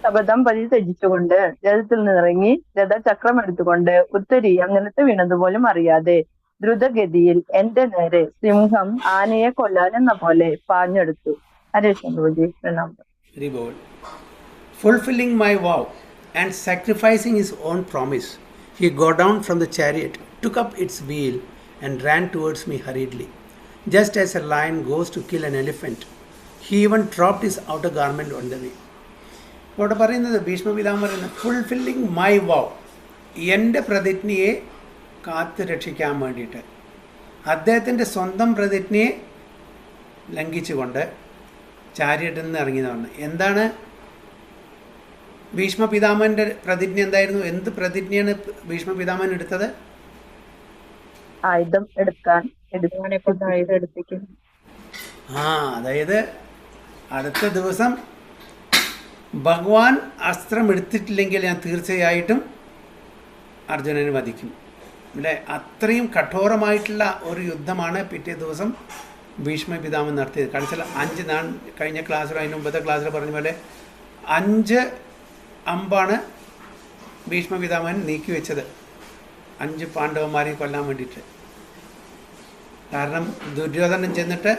ശപഥം പരിത്യജിച്ചുകൊണ്ട് രഥത്തിൽ നിന്നിറങ്ങി രഥചക്രം എടുത്തുകൊണ്ട് ഉത്തരീയം നിലത്ത് വീണതുപോലും അറിയാതെ ദ്രുതഗതിയിൽ എന്റെ നേരെ സിംഹം ആനയെ കൊല്ലാനെന്ന പോലെ പാഞ്ഞെടുത്തു. ഹരേ ശംഭുജി, പ്രണാമം. Very bold. Fulfilling my vow and sacrificing his own promise, he got down from the chariot, took up its wheel, and ran towards me hurriedly. Just as a lion goes to kill an elephant, he even dropped his outer garment on the way. ഇവിടെ പറയുന്നത് ഭീഷ്മപിതാമഹൻ പറയുന്നത് fulfilling my wow, എൻ്റെ പ്രതിജ്ഞയെ കാത്തു രക്ഷിക്കാൻ വേണ്ടിയിട്ട് അദ്ദേഹത്തിൻ്റെ സ്വന്തം പ്രതിജ്ഞയെ ലംഘിച്ചുകൊണ്ട് ചാരിയറ്റിൽ നിന്ന് ഇറങ്ങിയതാണ്. എന്താണ് ഭീഷ്മപിതാമഹൻ്റെ പ്രതിജ്ഞ എന്തായിരുന്നു? എന്ത് പ്രതിജ്ഞയാണ് ഭീഷ്മപിതാമഹൻ എടുത്തത്? ആയുധം എടുക്കാനെ കൊണ്ട് ആയുധം എടുപ്പിക്കും. അതായത് അടുത്ത ദിവസം ഭഗവാൻ അസ്ത്രം എടുത്തിട്ടില്ലെങ്കിൽ ഞാൻ തീർച്ചയായിട്ടും അർജുനനെ വധിക്കും. അല്ലേ? അത്രയും കഠോരമായിട്ടുള്ള ഒരു യുദ്ധമാണ് പിറ്റേ ദിവസം ഭീഷ്മപിതാമഹൻ നടത്തിയത്. കാണിച്ചാൽ 5 ഞാൻ കഴിഞ്ഞ ക്ലാസ്സിൽ അതിന് മുമ്പത്തെ ക്ലാസ്സിൽ പറഞ്ഞ പോലെ 5 അമ്പാണ് ഭീഷ്മപിതാമഹൻ നീക്കി വെച്ചത് 5 പാണ്ഡവന്മാരെയും കൊല്ലാൻ വേണ്ടിയിട്ട്. കാരണം ദുര്യോധനൻ ചെന്നിട്ട്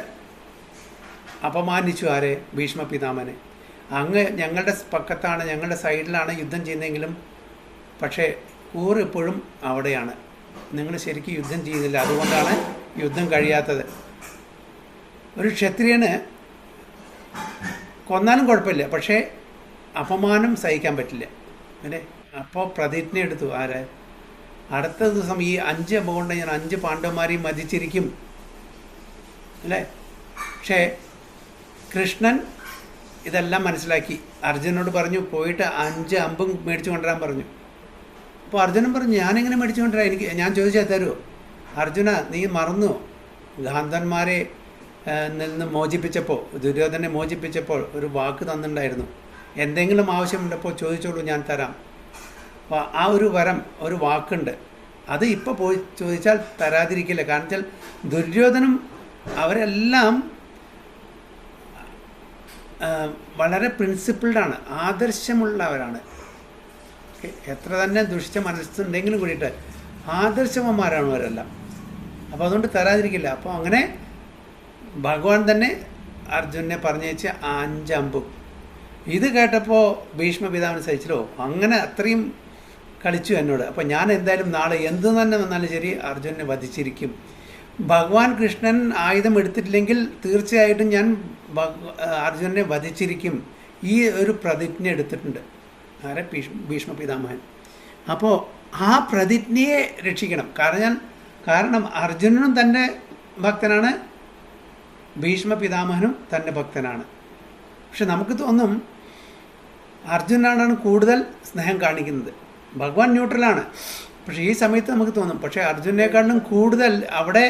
അപമാനിച്ചു ആരെ? ഭീഷ്മപിതാമഹനെ. അങ്ങ് ഞങ്ങളുടെ പക്കത്താണ്, ഞങ്ങളുടെ സൈഡിലാണ് യുദ്ധം ചെയ്യുന്നതെങ്കിലും പക്ഷേ കൂറ് എപ്പോഴും അവിടെയാണ്, നിങ്ങൾ ശരിക്കും യുദ്ധം ചെയ്യുന്നില്ല, അതുകൊണ്ടാണ് യുദ്ധം കഴിയാത്തത്. ഒരു ക്ഷത്രിയന് കൊന്നാലും കുഴപ്പമില്ല, പക്ഷേ അപമാനം സഹിക്കാൻ പറ്റില്ല. അല്ലേ? അപ്പോൾ പ്രതിജ്ഞ എടുത്തു ആര്? അടുത്ത ദിവസം ഈ 5 അമ്പ കൊണ്ട് ഞാൻ 5 പാണ്ഡവന്മാരെയും വധിച്ചിരിക്കും. അല്ലേ? പക്ഷേ കൃഷ്ണൻ ഇതെല്ലാം മനസ്സിലാക്കി അർജുനോട് പറഞ്ഞു, പോയിട്ട് 5 അമ്പും മേടിച്ചു കൊണ്ടുവരാൻ പറഞ്ഞു. അപ്പോൾ അർജുനൻ പറഞ്ഞു, ഞാനെങ്ങനെ മേടിച്ചു കൊണ്ടുവരാം? ഞാൻ ചോദിച്ചാൽ തരുമോ? അർജുന, നീ മറന്നു, ഗാന്ധന്മാരെ നിന്ന് മോചിപ്പിച്ചപ്പോൾ, ദുര്യോധനെ മോചിപ്പിച്ചപ്പോൾ ഒരു വാക്ക് തന്നിട്ടുണ്ടായിരുന്നു, എന്തെങ്കിലും ആവശ്യമുണ്ടപ്പോൾ ചോദിച്ചോളൂ, ഞാൻ തരാം. അപ്പോൾ ആ ഒരു വരം, ഒരു വാക്കുണ്ട്, അത് ഇപ്പോൾ പോയി ചോദിച്ചാൽ തരാതിരിക്കില്ല. കാരണം വെച്ചാൽ ദുര്യോധനും അവരെല്ലാം വളരെ പ്രിൻസിപ്പിൾഡാണ്, ആദർശമുള്ളവരാണ്. എത്ര തന്നെ ദുഷിച്ച മനസ്സുണ്ടെങ്കിലും കൂടിയിട്ട് ആദർശവന്മാരാണ് അവരെല്ലാം. അപ്പോൾ അതുകൊണ്ട് തരാതിരിക്കില്ല. അപ്പോൾ അങ്ങനെ ഭഗവാൻ തന്നെ അർജുനെ പറഞ്ഞേച്ച് 5 അമ്പും. ഇത് കേട്ടപ്പോൾ ഭീഷ്മപിതാവിന് സഹിച്ചല്ലോ, അങ്ങനെ അത്രയും കളിച്ചു എന്നോട്, അപ്പോൾ ഞാൻ എന്തായാലും നാളെ എന്തു തന്നെ വന്നാലും ശരി അർജുനെ വധിച്ചിരിക്കും. ഭഗവാൻ കൃഷ്ണൻ ആയുധം എടുത്തിട്ടില്ലെങ്കിൽ തീർച്ചയായിട്ടും ഞാൻ അർജുനെ വധിച്ചിരിക്കും. ഈ ഒരു പ്രതിജ്ഞ എടുത്തിട്ടുണ്ട് ആരെ? ഭീഷ്മപിതാമഹൻ. അപ്പോൾ ആ പ്രതിജ്ഞയെ രക്ഷിക്കണം. കാരണം അർജുനനും തൻ്റെ ഭക്തനാണ്, ഭീഷ്മപിതാമഹനും തൻ്റെ ഭക്തനാണ്. പക്ഷെ നമുക്ക് തോന്നും അർജുനാണ് കൂടുതൽ സ്നേഹം കാണിക്കുന്നത്, ഭഗവാൻ ന്യൂട്രലാണ്. പക്ഷേ ഈ സമയത്ത് നമുക്ക് തോന്നും പക്ഷേ അർജുനേക്കാളും കൂടുതൽ അവിടെ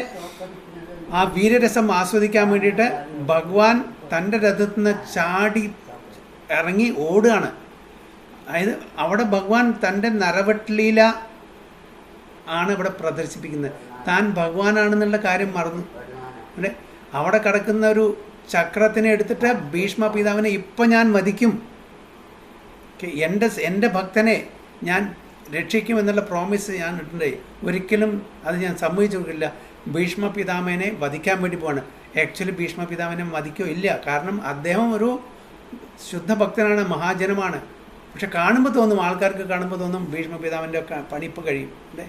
ആ വീരരസം ആസ്വദിക്കാൻ വേണ്ടിയിട്ട് ഭഗവാൻ തൻ്റെ രഥത്തിൽ നിന്ന് ചാടി ഇറങ്ങി ഓടുകയാണ്. അതായത് അവിടെ ഭഗവാൻ തൻ്റെ നരവട്ട്ലീല ആണ് ഇവിടെ പ്രദർശിപ്പിക്കുന്നത്. താൻ ഭഗവാനാണെന്നുള്ള കാര്യം മറന്നു. അല്ലേ? അവിടെ കിടക്കുന്ന ഒരു ചക്രത്തിനെ എടുത്തിട്ട് ഭീഷ്മപിതാവിനെ ഇപ്പം ഞാൻ വധിക്കും, എൻ്റെ ഭക്തനെ ഞാൻ രക്ഷിക്കുമെന്നുള്ള പ്രോമിസ് ഞാൻ ഇട്ടുണ്ട്, ഒരിക്കലും അത് ഞാൻ സമ്മതിച്ചു കൊടുക്കില്ല. ഭീഷ്മപിതാമഹനെ വധിക്കാൻ വേണ്ടി പോവാണ്. ആക്ച്വലി ഭീഷ്മപിതാമഹനെ വധിക്കോ ഇല്ല, കാരണം അദ്ദേഹം ഒരു ശുദ്ധ ഭക്തനാണ്, മഹാജനമാണ്. പക്ഷെ കാണുമ്പോൾ തോന്നും, ആൾക്കാർക്ക് കാണുമ്പോൾ തോന്നും ഭീഷ്മപിതാവിൻ്റെ ഒക്കെ പണിപ്പ് കഴിയും. അല്ലേ?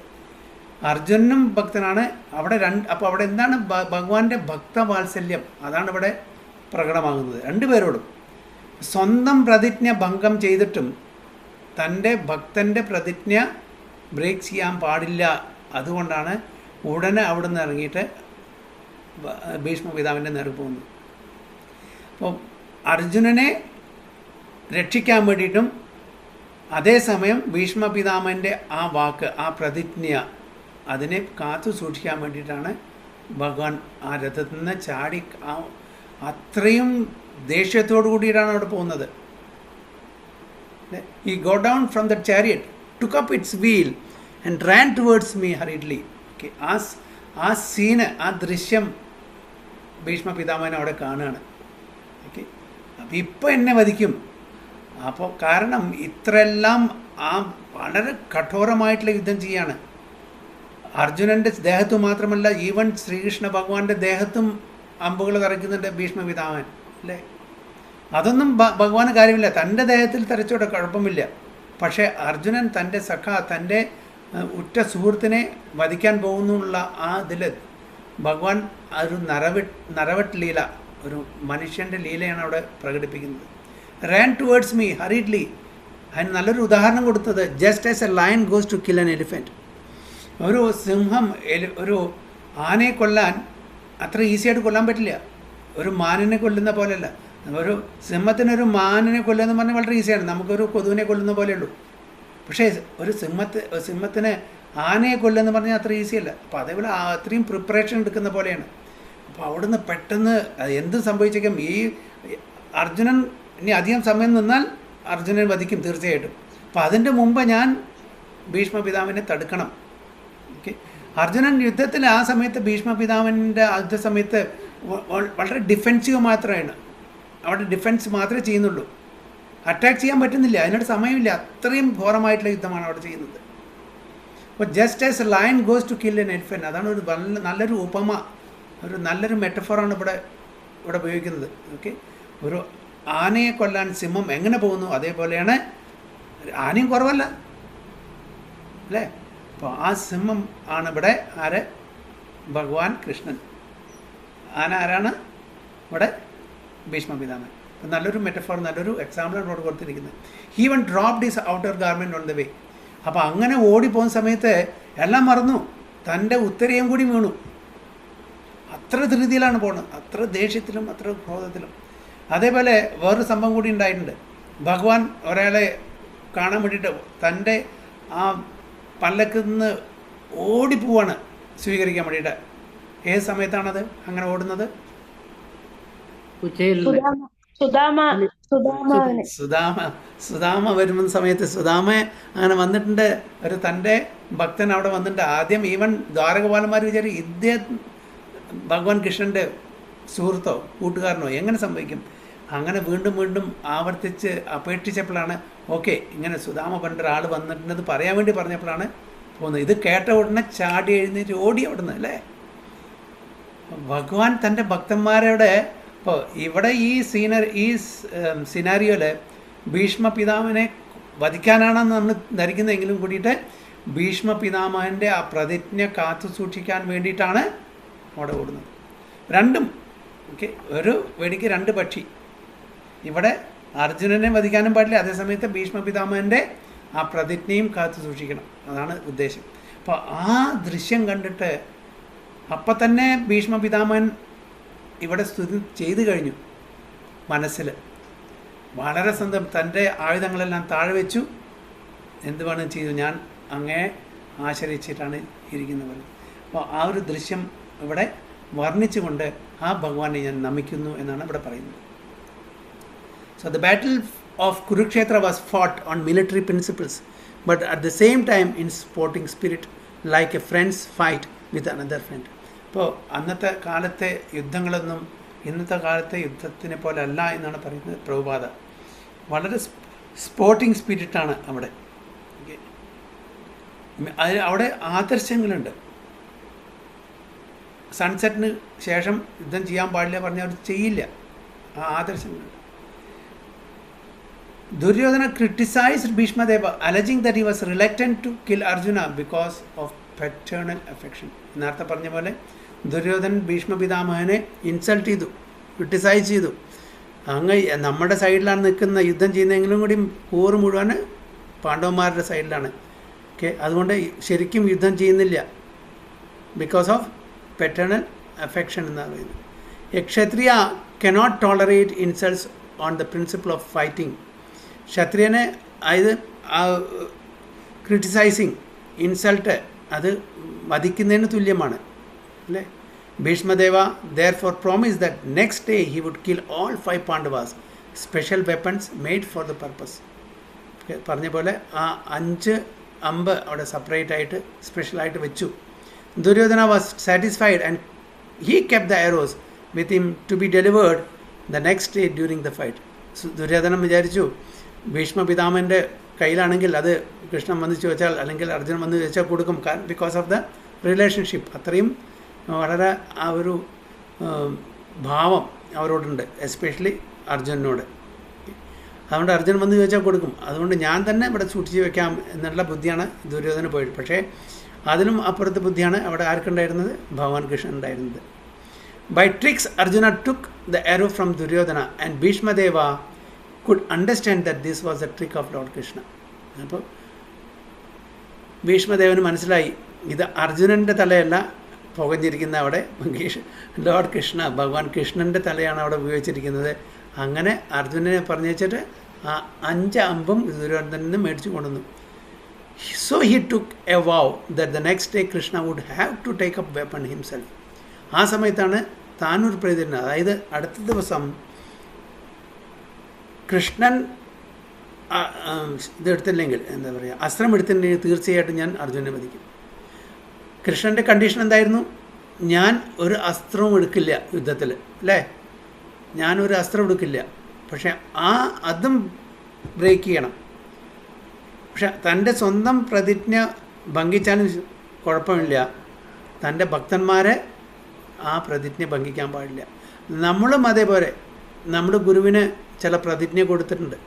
അർജുനനും ഭക്തനാണ്. അവിടെ അപ്പോൾ അവിടെ എന്താണ് ഭഗവാന്റെ ഭക്തവാത്സല്യം, അതാണ് ഇവിടെ പ്രകടമാകുന്നത്. രണ്ടുപേരോടും സ്വന്തം പ്രതിജ്ഞ ഭംഗം ചെയ്തിട്ടും തൻ്റെ ഭക്തൻ്റെ പ്രതിജ്ഞ ബ്രേക്ക് ചെയ്യാൻ പാടില്ല. അതുകൊണ്ടാണ് ഉടനെ അവിടെ നിന്ന് ഇറങ്ങിയിട്ട് ഭീഷ്മപിതാവിൻ്റെ നേരെ പോകുന്നത്. അപ്പോൾ അർജുനനെ രക്ഷിക്കാൻ വേണ്ടിയിട്ടും അതേസമയം ഭീഷ്മപിതാമഹൻ്റെ ആ വാക്ക്, ആ പ്രതിജ്ഞ, അതിനെ കാത്തു സൂക്ഷിക്കാൻ വേണ്ടിയിട്ടാണ് ഭഗവാൻ ആ രഥത്തിൽ നിന്ന് ചാടി അത്രയും ദേഷ്യത്തോടു കൂടിയിട്ടാണ് അവിടെ പോകുന്നത്. He got down from the chariot, took up its wheel and ran towards me hurriedly. Okay, ആ സീന്, ആ ദൃശ്യം ഭീഷ്മപിതാമഹൻ അവിടെ കാണുകയാണ്. ഓക്കെ, അപ്പം ഇപ്പം എന്നെ വധിക്കും. അപ്പോൾ കാരണം ഇത്രയെല്ലാം ആ വളരെ കഠോരമായിട്ടുള്ള യുദ്ധം ചെയ്യാണ്. അർജുനൻ്റെ ദേഹത്തു മാത്രമല്ല, ഈവൻ ശ്രീകൃഷ്ണ ഭഗവാന്റെ ദേഹത്തും അമ്പുകൾ തറയ്ക്കുന്നുണ്ട് ഭീഷ്മ പിതാമഹൻ അല്ലേ. അതൊന്നും ഭഗവാന് കാര്യമില്ല, തൻ്റെ ദേഹത്തിൽ തരച്ചോടെ കുഴപ്പമില്ല. പക്ഷേ അർജുനൻ തൻ്റെ തൻ്റെ ഉറ്റ സുഹൃത്തിനെ വധിക്കാൻ പോകുന്നുള്ള ആ ഇതിൽ ഭഗവാൻ ഒരു നരവട്ട് ലീല, ഒരു മനുഷ്യൻ്റെ ലീലയാണ് അവിടെ പ്രകടിപ്പിക്കുന്നത്. Ran towards me hurriedly. അതിന് നല്ലൊരു ഉദാഹരണം കൊടുത്തത്, just as a lion goes to kill an elephant. ഒരു സിംഹം ഒരു ആനയെ കൊല്ലാൻ അത്ര ഈസിയായിട്ട് കൊല്ലാൻ പറ്റില്ല. ഒരു മാനിനെ കൊല്ലുന്ന പോലെയല്ല. ഒരു സിംഹത്തിനൊരു മാനിനെ കൊല്ലുക എന്ന് പറഞ്ഞാൽ വളരെ ഈസിയാണ്, നമുക്കൊരു കൊതുവിനെ കൊല്ലുന്ന പോലെയുള്ളൂ. പക്ഷേ ഒരു സിംഹത്തിന് ആനയെ കൊല്ലുക എന്ന് പറഞ്ഞാൽ അത്ര ഈസിയല്ല. അപ്പോൾ അതേപോലെ അത്രയും പ്രിപ്പറേഷൻ എടുക്കുന്ന പോലെയാണ്. അപ്പോൾ അവിടുന്ന് പെട്ടെന്ന് എന്ത് സംഭവിച്ചേക്കും, ഈ അർജുനൻ ഇനി അധികം സമയം നിന്നാൽ അർജുനൻ വധിക്കും തീർച്ചയായിട്ടും. അപ്പോൾ അതിൻ്റെ മുമ്പ് ഞാൻ ഭീഷ്മ പിതാവിനെ തടുക്കണം. ഓക്കെ, അർജുനൻ യുദ്ധത്തിൽ ആ സമയത്ത് ഭീഷ്മ പിതാവിൻ്റെ യുദ്ധ സമയത്ത് വളരെ ഡിഫെൻസീവ് മാത്രമാണ്, അവിടെ ഡിഫെൻസ് മാത്രമേ ചെയ്യുന്നുള്ളൂ, അറ്റാക്ക് ചെയ്യാൻ പറ്റുന്നില്ല, അതിനോട് സമയമില്ല. അത്രയും ഘോരമായിട്ടുള്ള യുദ്ധമാണ് അവിടെ ചെയ്യുന്നത്. അപ്പോൾ just as a lion goes to kill an elephant, അതാണ് ഒരു നല്ലൊരു ഉപമ, ഒരു നല്ലൊരു മെറ്റഫോറാണ് ഇവിടെ ഉപയോഗിക്കുന്നത്. ഓക്കെ, ഒരു ആനയെ കൊല്ലാൻ സിംഹം എങ്ങനെ പോകുന്നു അതേപോലെയാണ്, ആനയും കുറവല്ല അല്ലേ. അപ്പോൾ ആ സിംഹം ആണ് ഇവിടെ ആര്, ഭഗവാൻ കൃഷ്ണൻ. ആന ആരാണ് ഇവിടെ, ഭീഷ്മ പിതാമഹൻ. നല്ലൊരു മെറ്റഫോർ, നല്ലൊരു എക്സാമ്പിളാണ് ഇവിടെ കൊടുത്തിരിക്കുന്നത്. He one dropped his outer garment on the way. അപ്പോൾ അങ്ങനെ ഓടിപ്പോകുന്ന സമയത്ത് എല്ലാം മറന്നു, തൻ്റെ ഉത്തരയും കൂടി വീണു. അത്ര ധൃതിയിലാണ് പോകുന്നത്, അത്ര ദേഷ്യത്തിലും അത്ര ക്രോധത്തിലും. അതേപോലെ വേറൊരു സംഭവം കൂടി ഉണ്ടായിട്ടുണ്ട്. ഭഗവാൻ ഒരാളെ കാണാൻ വേണ്ടിയിട്ട് തൻ്റെ ആ പല്ലക്കിൽ നിന്ന് ഓടിപ്പോവാണ് സ്വീകരിക്കാൻ വേണ്ടിയിട്ട്. ഏത് സമയത്താണത് അങ്ങനെ ഓടുന്നത്? സുദാമ വരുന്ന സമയത്ത് സുദാമ അങ്ങനെ വന്നിട്ടുണ്ട്. ഒരു തൻ്റെ ഭക്തൻ അവിടെ വന്നിട്ടുണ്ട്. ആദ്യം ഈവൻ ദ്വാരകപാലന്മാർ വിചാരിക്കും ഇദ്ദേഹം ഭഗവാൻ കൃഷ്ണൻ്റെ സുഹൃത്തോ കൂട്ടുകാരനോ, എങ്ങനെ സംഭവിക്കും? അങ്ങനെ വീണ്ടും വീണ്ടും ആവർത്തിച്ച് അപേക്ഷിച്ചപ്പോഴാണ് ഓക്കെ ഇങ്ങനെ സുദാമ പറഞ്ഞ ഒരാൾ വന്നിട്ടുണ്ടെന്ന് പറയാൻ വേണ്ടി പറഞ്ഞപ്പോഴാണ് പോകുന്നത്. ഇത് കേട്ട ഉടനെ ചാടി എഴുന്നേറ്റ് ഓടി അവിടുന്ന് അല്ലേ. ഭഗവാൻ തൻ്റെ ഭക്തന്മാരുടെ ഇപ്പോൾ ഇവിടെ ഈ സിനാരിയോയിൽ ഭീഷ്മ പിതാമഹനെ വധിക്കാനാണെന്ന് നമ്മൾ ധരിക്കുന്നതെങ്കിലും കൂടിയിട്ട് ഭീഷ്മ പിതാമഹൻ്റെ ആ പ്രതിജ്ഞ കാത്തു സൂക്ഷിക്കാൻ വേണ്ടിയിട്ടാണ് അവിടെ ഓടുന്നത്. രണ്ടും ഓക്കെ, ഒരു വെടിക്ക് രണ്ട് പക്ഷി. ഇവിടെ അർജുനനെ വധിക്കാനും പാടില്ല, അതേസമയത്ത് ഭീഷ്മ പിതാമഹൻ്റെ ആ പ്രതിജ്ഞയും കാത്തു സൂക്ഷിക്കണം, അതാണ് ഉദ്ദേശം. അപ്പോൾ ആ ദൃശ്യം കണ്ടിട്ട് അപ്പം തന്നെ ഭീഷ്മ പിതാമഹൻ ഇവിടെ സ്തുതി ചെയ്തു കഴിഞ്ഞു. മനസ്സിൽ വളരെ സ്വന്തം തൻ്റെ ആയുധങ്ങളെല്ലാം താഴെ വെച്ചു. എന്ത് വേണം ചെയ്തു, ഞാൻ അങ്ങേ ആശ്രയിച്ചിട്ടാണ് ഇരിക്കുന്നത്. അപ്പോൾ ആ ഒരു ദൃശ്യം ഇവിടെ വർണ്ണിച്ചുകൊണ്ട് ആ ഭഗവാനെ ഞാൻ നമിക്കുന്നു എന്നാണ് ഇവിടെ പറയുന്നത്. So the battle of Kurukshetra was fought on military principles, but at the same time in sporting spirit, like a friend's fight with another friend. ഇപ്പോൾ അന്നത്തെ കാലത്തെ യുദ്ധങ്ങളൊന്നും ഇന്നത്തെ കാലത്തെ യുദ്ധത്തിനെ പോലെ അല്ല എന്നാണ് പറയുന്നത് പ്രഭുപാദ. വളരെ സ്പോർട്ടിങ് സ്പിരിറ്റാണ് അവിടെ. അവിടെ ആദർശങ്ങളുണ്ട്. സൺസെറ്റിന് ശേഷം യുദ്ധം ചെയ്യാൻ പാടില്ല പറഞ്ഞാൽ അവർ ചെയ്യില്ല. ആ ആദർശങ്ങളുണ്ട്. Duryodhana criticized Bhishma Deva, alleging that he was reluctant to kill Arjuna because of paternal affection. നേരത്തെ പറഞ്ഞ പോലെ ദുര്യോധനൻ ഭീഷ്മ പിതാമഹനെ ഇൻസൾട്ട് ചെയ്തു, ക്രിട്ടിസൈസ് ചെയ്തു. അങ്ങ് നമ്മുടെ സൈഡിലാണ് നിൽക്കുന്ന, യുദ്ധം ചെയ്യുന്നതെങ്കിലും കൂടി കൂറ് മുഴുവൻ പാണ്ഡവന്മാരുടെ സൈഡിലാണ്. ഓക്കെ, അതുകൊണ്ട് ശരിക്കും യുദ്ധം ചെയ്യുന്നില്ല, ബിക്കോസ് ഓഫ് paternal affection എന്നാണ് പറയുന്നത്. A kshatriya cannot tolerate insults on the principle of fighting. ക്ഷത്രിയനെ അത് ക്രിട്ടിസൈസിങ്, ഇൻസൾട്ട് അത് വധിക്കുന്നതിന് തുല്യമാണ് അല്ലേ. ഭീഷ്മദേവ therefore promised that next day he would kill all 5 Pandavas, special weapons made for the purpose. പറഞ്ഞ പോലെ ആ 5 അമ്പ് അവിടെ സെപ്പറേറ്റ് ആയിട്ട് സ്പെഷ്യലായിട്ട് വെച്ചു. Duryodhana was satisfied and he kept the arrows with him to be delivered the next day during the fight. Duryodhanan വിചാരിച്ചു ഭീഷ്മ പിതാമൻ്റെ കയ്യിലാണെങ്കിൽ അത് കൃഷ്ണൻ വന്ന് ചോദിച്ചാൽ അല്ലെങ്കിൽ അർജുനൻ വന്ന് ചോദിച്ചാൽ കൊടുക്കും, ബിക്കോസ് ഓഫ് ദ റിലേഷൻഷിപ്പ്. അത്രയും വളരെ ആ ഒരു ഭാവം അവരോടുണ്ട്, എസ്പെഷ്യലി അർജുനനോട്. അതുകൊണ്ട് അർജുനൻ വന്ന് ചോദിച്ചാൽ കൊടുക്കും. അതുകൊണ്ട് ഞാൻ തന്നെ ഇവിടെ സൂക്ഷിച്ച് വെക്കാം എന്നുള്ള ബുദ്ധിയാണ് ദുര്യോധന പോയത്. പക്ഷേ അതിനും അപ്പുറത്തെ ബുദ്ധിയാണ് അവിടെ ആർക്കുണ്ടായിരുന്നത്? ഭഗവാൻ കൃഷ്ണൻ ഉണ്ടായിരുന്നത്. By tricks Arjuna took the arrow from Duryodhana and Bhishmadeva could understand that this was a trick of Lord Krishna. അപ്പോൾ ഭീഷ്മദേവന് മനസ്സിലായി ഇത് അർജുനൻ്റെ തലയല്ല പുകഞ്ഞിരിക്കുന്ന അവിടെ ലോർഡ് കൃഷ്ണ, ഭഗവാൻ കൃഷ്ണൻ്റെ തലയാണ് അവിടെ ഉപയോഗിച്ചിരിക്കുന്നത്. അങ്ങനെ അർജുനനെ പറഞ്ഞു വെച്ചിട്ട് ആ 5 അമ്പും ദുര്യോധനനിൽ നിന്ന് മേടിച്ചു കൊണ്ടുവന്നു. So he took a vow that the next day Krishna would have to take up weapon himself. ആ സമയത്താണ് താനൊരു പ്രതിജ്ഞ, അതായത് അടുത്ത ദിവസം കൃഷ്ണൻ ഇതെടുത്തില്ലെങ്കിൽ എന്താ പറയുക, അസ്ത്രം എടുത്തില്ലെങ്കിൽ തീർച്ചയായിട്ടും ഞാൻ അർജുനനെ വധിക്കും. കൃഷ്ണൻ്റെ കണ്ടീഷൻ എന്തായിരുന്നു? ഞാൻ ഒരു അസ്ത്രവും എടുക്കില്ല യുദ്ധത്തിൽ, അല്ലേ? ഞാനൊരു അസ്ത്രം എടുക്കില്ല. പക്ഷെ അതും ബ്രേക്ക് ചെയ്യണം. പക്ഷെ തൻ്റെ സ്വന്തം പ്രതിജ്ഞ ഭംഗിച്ചാലും കുഴപ്പമില്ല, തൻ്റെ ഭക്തന്മാരെ ആ പ്രതിജ്ഞ ഭംഗിക്കാൻ പാടില്ല. നമ്മളും അതേപോലെ നമ്മുടെ ഗുരുവിന് ചില പ്രതിജ്ഞ കൊടുത്തിട്ടുണ്ട്.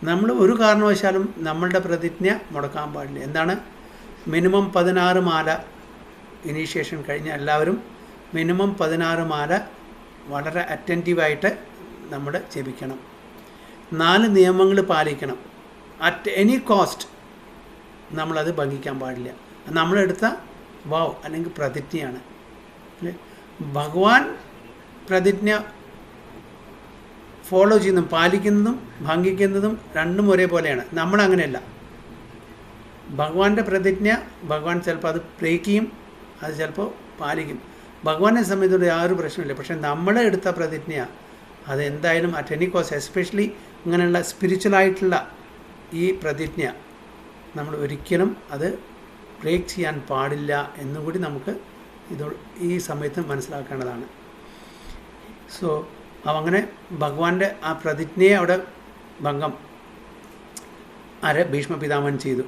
നമ്മൾ ഒരു കാരണവശാലും നമ്മളുടെ പ്രതിജ്ഞ മുടക്കാൻ പാടില്ല. എന്താണ്? മിനിമം 16 മാല ഇനീഷ്യേഷൻ കഴിഞ്ഞ എല്ലാവരും മിനിമം 16 മാല വളരെ അറ്റൻറ്റീവായിട്ട് നമ്മൾ ജപിക്കണം. 4 നിയമങ്ങൾ പാലിക്കണം. അറ്റ് എനി കോസ്റ്റ് നമ്മളത് ഭംഗിക്കാൻ പാടില്ല. നമ്മളെടുത്ത വാവ് അല്ലെങ്കിൽ പ്രതിജ്ഞയാണ്. ഭഗവാൻ പ്രതിജ്ഞ ഫോളോ ചെയ്യുന്നതും പാലിക്കുന്നതും ഭംഗിക്കുന്നതും രണ്ടും ഒരേപോലെയാണ്. നമ്മളങ്ങനെയല്ല. ഭഗവാന്റെ പ്രതിജ്ഞ ഭഗവാൻ ചിലപ്പോൾ അത് ബ്രേക്ക് ചെയ്യും, അത് ചിലപ്പോൾ പാലിക്കും. ഭഗവാനെ സംബന്ധിച്ചോട് യാതൊരു പ്രശ്നമില്ല. പക്ഷേ നമ്മളെ എടുത്ത പ്രതിജ്ഞ അത് എന്തായാലും അറ്റ് എനി കോസ്റ്റ്, എസ്പെഷ്യലി ഇങ്ങനെയുള്ള സ്പിരിച്വലായിട്ടുള്ള ഈ പ്രതിജ്ഞ നമ്മൾ ഒരിക്കലും അത് ബ്രേക്ക് ചെയ്യാൻ പാടില്ല എന്നും കൂടി നമുക്ക് ഈ സമയത്ത് മനസ്സിലാക്കേണ്ടതാണ്. സോ അങ്ങനെ ഭഗവാന്റെ ആ പ്രതിജ്ഞയെ അവിടെ ഭംഗം ഭീഷ്മ പിതാമഹൻ ചെയ്തു.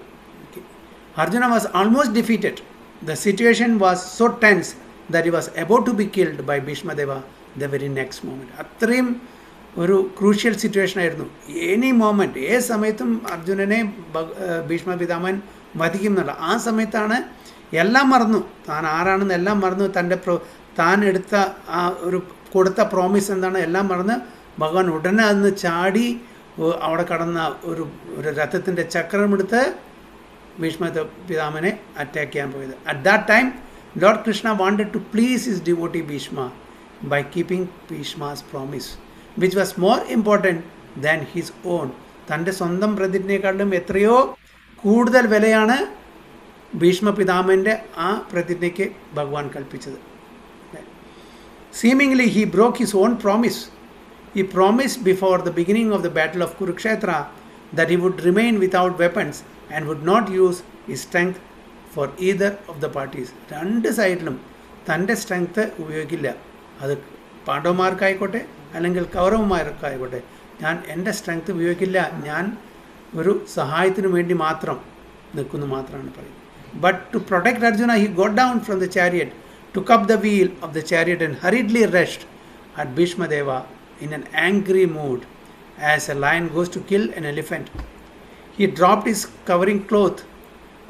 Arjuna was almost defeated. The situation was so tense that he was about to be killed by Bhishmadeva the very next moment. അത്രയും ഒരു ക്രൂഷ്യൽ സിറ്റുവേഷൻ ആയിരുന്നു. എനി മൊമെൻറ്റ്, ഏത് സമയത്തും അർജുനനെ ഭീഷ്മ പിതാമഹൻ വധിക്കും എന്നുള്ള ആ സമയത്താണ് എല്ലാം മറന്നു. താൻ ആരാണെന്ന് എല്ലാം മറന്നു. താൻ എടുത്ത ആ ഒരു കൊടുത്ത പ്രോമിസ് എന്താണ് എല്ലാം മറന്ന് ഭഗവാൻ ഉടനെ അന്ന് ചാടി അവിടെ കടന്ന ഒരു രഥത്തിൻ്റെ ചക്രമെടുത്ത് ഭീഷ്മ പിതാമനെ അറ്റാക്ക് ചെയ്യാൻ പോയത്. At that time lord Krishna wanted to please his devotee Bhishma by keeping Bhishma's promise which was more important than his own. തൻ്റെ സ്വന്തം പ്രതിജ്ഞയെക്കാളും എത്രയോ കൂടുതൽ വിലയാണ് ഭീഷ്മ പിതാമൻ്റെ ആ പ്രതിജ്ഞയ്ക്ക് ഭഗവാൻ കൽപ്പിച്ചത്. Seemingly he broke his own promise. He promised before the beginning of the battle of Kurukshetra that he would remain without weapons and would not use his strength for either of the parties. രണ്ട് സൈഡിലും തൻ്റെ strength ഉപയോഗിക്കില്ല. അത് പാണ്ഡവന്മാർക്കായിക്കോട്ടെ അല്ലെങ്കിൽ കൗരവന്മാർക്കായിക്കോട്ടെ, ഞാൻ എൻ്റെ strength ഉപയോഗിക്കില്ല. ഞാൻ ഒരു സഹായത്തിനു വേണ്ടി മാത്രം നിൽക്കുന്നു മാത്രമാണ് പറയുന്നത്. But to protect Arjuna, he got down from the chariot, took up the wheel of the chariot and hurriedly rushed at Bhishma Deva in an angry mood as a lion goes to kill an elephant. He dropped his covering cloth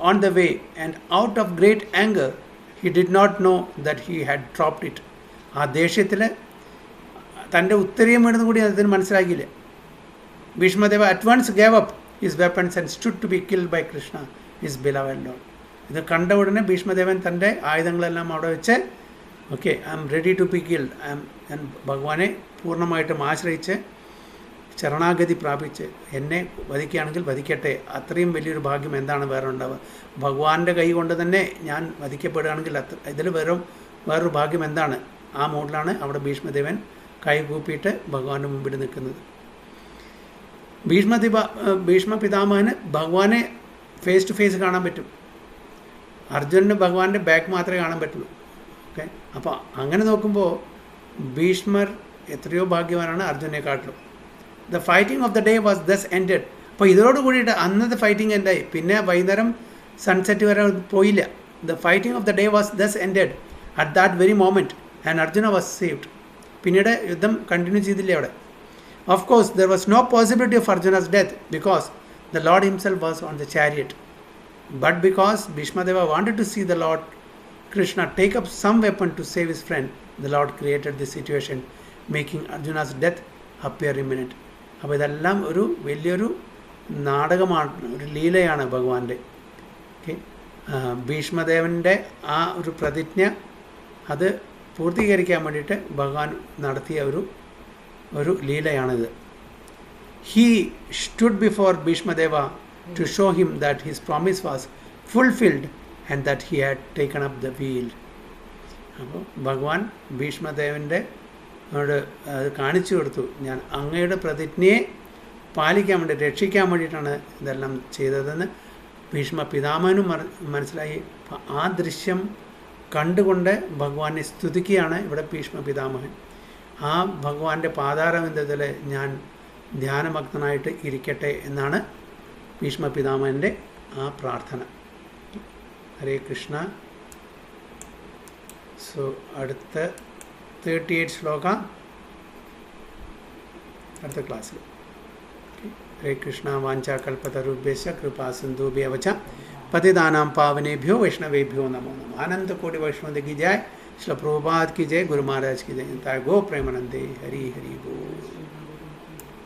on the way and out of great anger he did not know that he had dropped it. ആ ദേഷ്യത്തിൽ തൻ്റെ ഉത്തരീയം വീണെന്ന് കൂടി അതിന് മനസ്സിലാക്കിയില്ല. ഭീഷ്മദേവ at once gave up his weapons and stood to be killed by Krishna, his beloved Lord. ഇത് കണ്ട ഉടനെ ഭീഷ്മദേവൻ തൻ്റെ ആയുധങ്ങളെല്ലാം അവിടെ വെച്ച് okay I am ready to be killed, ഞാൻ ഭഗവാനെ പൂർണ്ണമായിട്ടും ആശ്രയിച്ച് ശരണാഗതി പ്രാപിച്ച് എന്നെ വധിക്കുകയാണെങ്കിൽ വധിക്കട്ടെ, അത്രയും വലിയൊരു ഭാഗ്യം എന്താണ് വേറെ ഉണ്ടാവുക? ഭഗവാന്റെ കൈ കൊണ്ട് തന്നെ ഞാൻ വധിക്കപ്പെടുകയാണെങ്കിൽ ഇതിൽ വേറൊരു ഭാഗ്യം എന്താണ്? ആ മൂഡിലാണ് അവിടെ ഭീഷ്മദേവൻ കൈ കൂപ്പിയിട്ട് ഭഗവാന്റെ മുമ്പിൽ നിൽക്കുന്നത്. ഭീഷ്മ പിതാമഹന് ഭഗവാനെ ഫേസ് ടു ഫേസ് കാണാൻ പറ്റും. അർജുനന് ഭഗവാന്റെ ബാക്ക് മാത്രമേ കാണാൻ പറ്റുള്ളൂ. ഓക്കെ, അപ്പോൾ അങ്ങനെ നോക്കുമ്പോൾ ഭീഷ്മർ എത്രയോ ഭാഗ്യവാനാണ് അർജുനെക്കാട്ടിലും. The fighting of the day was thus ended. അപ്പോൾ ഇതോട് കൂടിയിട്ട് അന്നത്തെ ഫൈറ്റിംഗ് എന്തായി? പിന്നെ വൈകുന്നേരം സൺസെറ്റ് വരെ പോയില്ല. The fighting of the day was thus ended at that very moment and Arjuna was saved. പിന്നീട് യുദ്ധം കണ്ടിന്യൂ ചെയ്തില്ലേ അവിടെ. Of course there was no possibility of Arjuna's death because the lord himself was on the chariot. But because Bhishmadeva wanted to see the lord Krishna take up some weapon to save his friend, the Lord created this situation, making Arjuna's death appear imminent. അപ്പോൾ ഇതെല്ലാം ഒരു വലിയൊരു നാടകമാണ്, ഒരു ലീലയാണ് ഭഗവാന്റെ. Okay, ഭീഷ്മദേവൻ്റെ ആ ഒരു പ്രതിജ്ഞ അത് പൂർത്തീകരിക്കാൻ വേണ്ടിയിട്ട് ഭഗവാൻ നടത്തിയ ഒരു ലീലയാണിത്. He stood before Bhishmadeva to show him that his promise was fulfilled and that he had taken up the wheel. അപ്പോൾ ഭഗവാൻ ഭീഷ്മദേവൻ്റെ അത് കാണിച്ചു കൊടുത്തു, ഞാൻ അങ്ങയുടെ പ്രതിജ്ഞയെ പാലിക്കാൻ വേണ്ടി, രക്ഷിക്കാൻ വേണ്ടിയിട്ടാണ് ഇതെല്ലാം ചെയ്തതെന്ന് ഭീഷ്മ പിതാമഹനും മനസ്സിലായി. ആ ദൃശ്യം കണ്ടുകൊണ്ട് ഭഗവാനെ സ്തുതിക്കുകയാണ് ഇവിടെ ഭീഷ്മ പിതാമഹൻ. ആ ഭഗവാന്റെ പാതാരവിന്ദത്തിൽ ഞാൻ ധ്യാനഭക്തനായിട്ട് ഇരിക്കട്ടെ എന്നാണ് ഭീഷ്മ പിതാമഹൻ്റെ ആ പ്രാർത്ഥന. ഹരേ കൃഷ്ണ. സോ അടുത്ത 38 ശ്ലോക അടുത്ത ക്ലാസ്സിൽ. ഹരേ കൃഷ്ണ. വാഞ്ചാകൽപതരുഭ്യശ്ച കൃപാ സിന്ധുഭ്യവ ച പതിതാനാം പാവനേഭ്യോ വൈഷ്ണവേഭ്യോ നമോ നമഃ. आनंद कोटि वैष्णव की जय. श्रील प्रभुपाद की जय. गुरु महाराज की जय. गो प्रेमानंदे. हरि हरि बोल.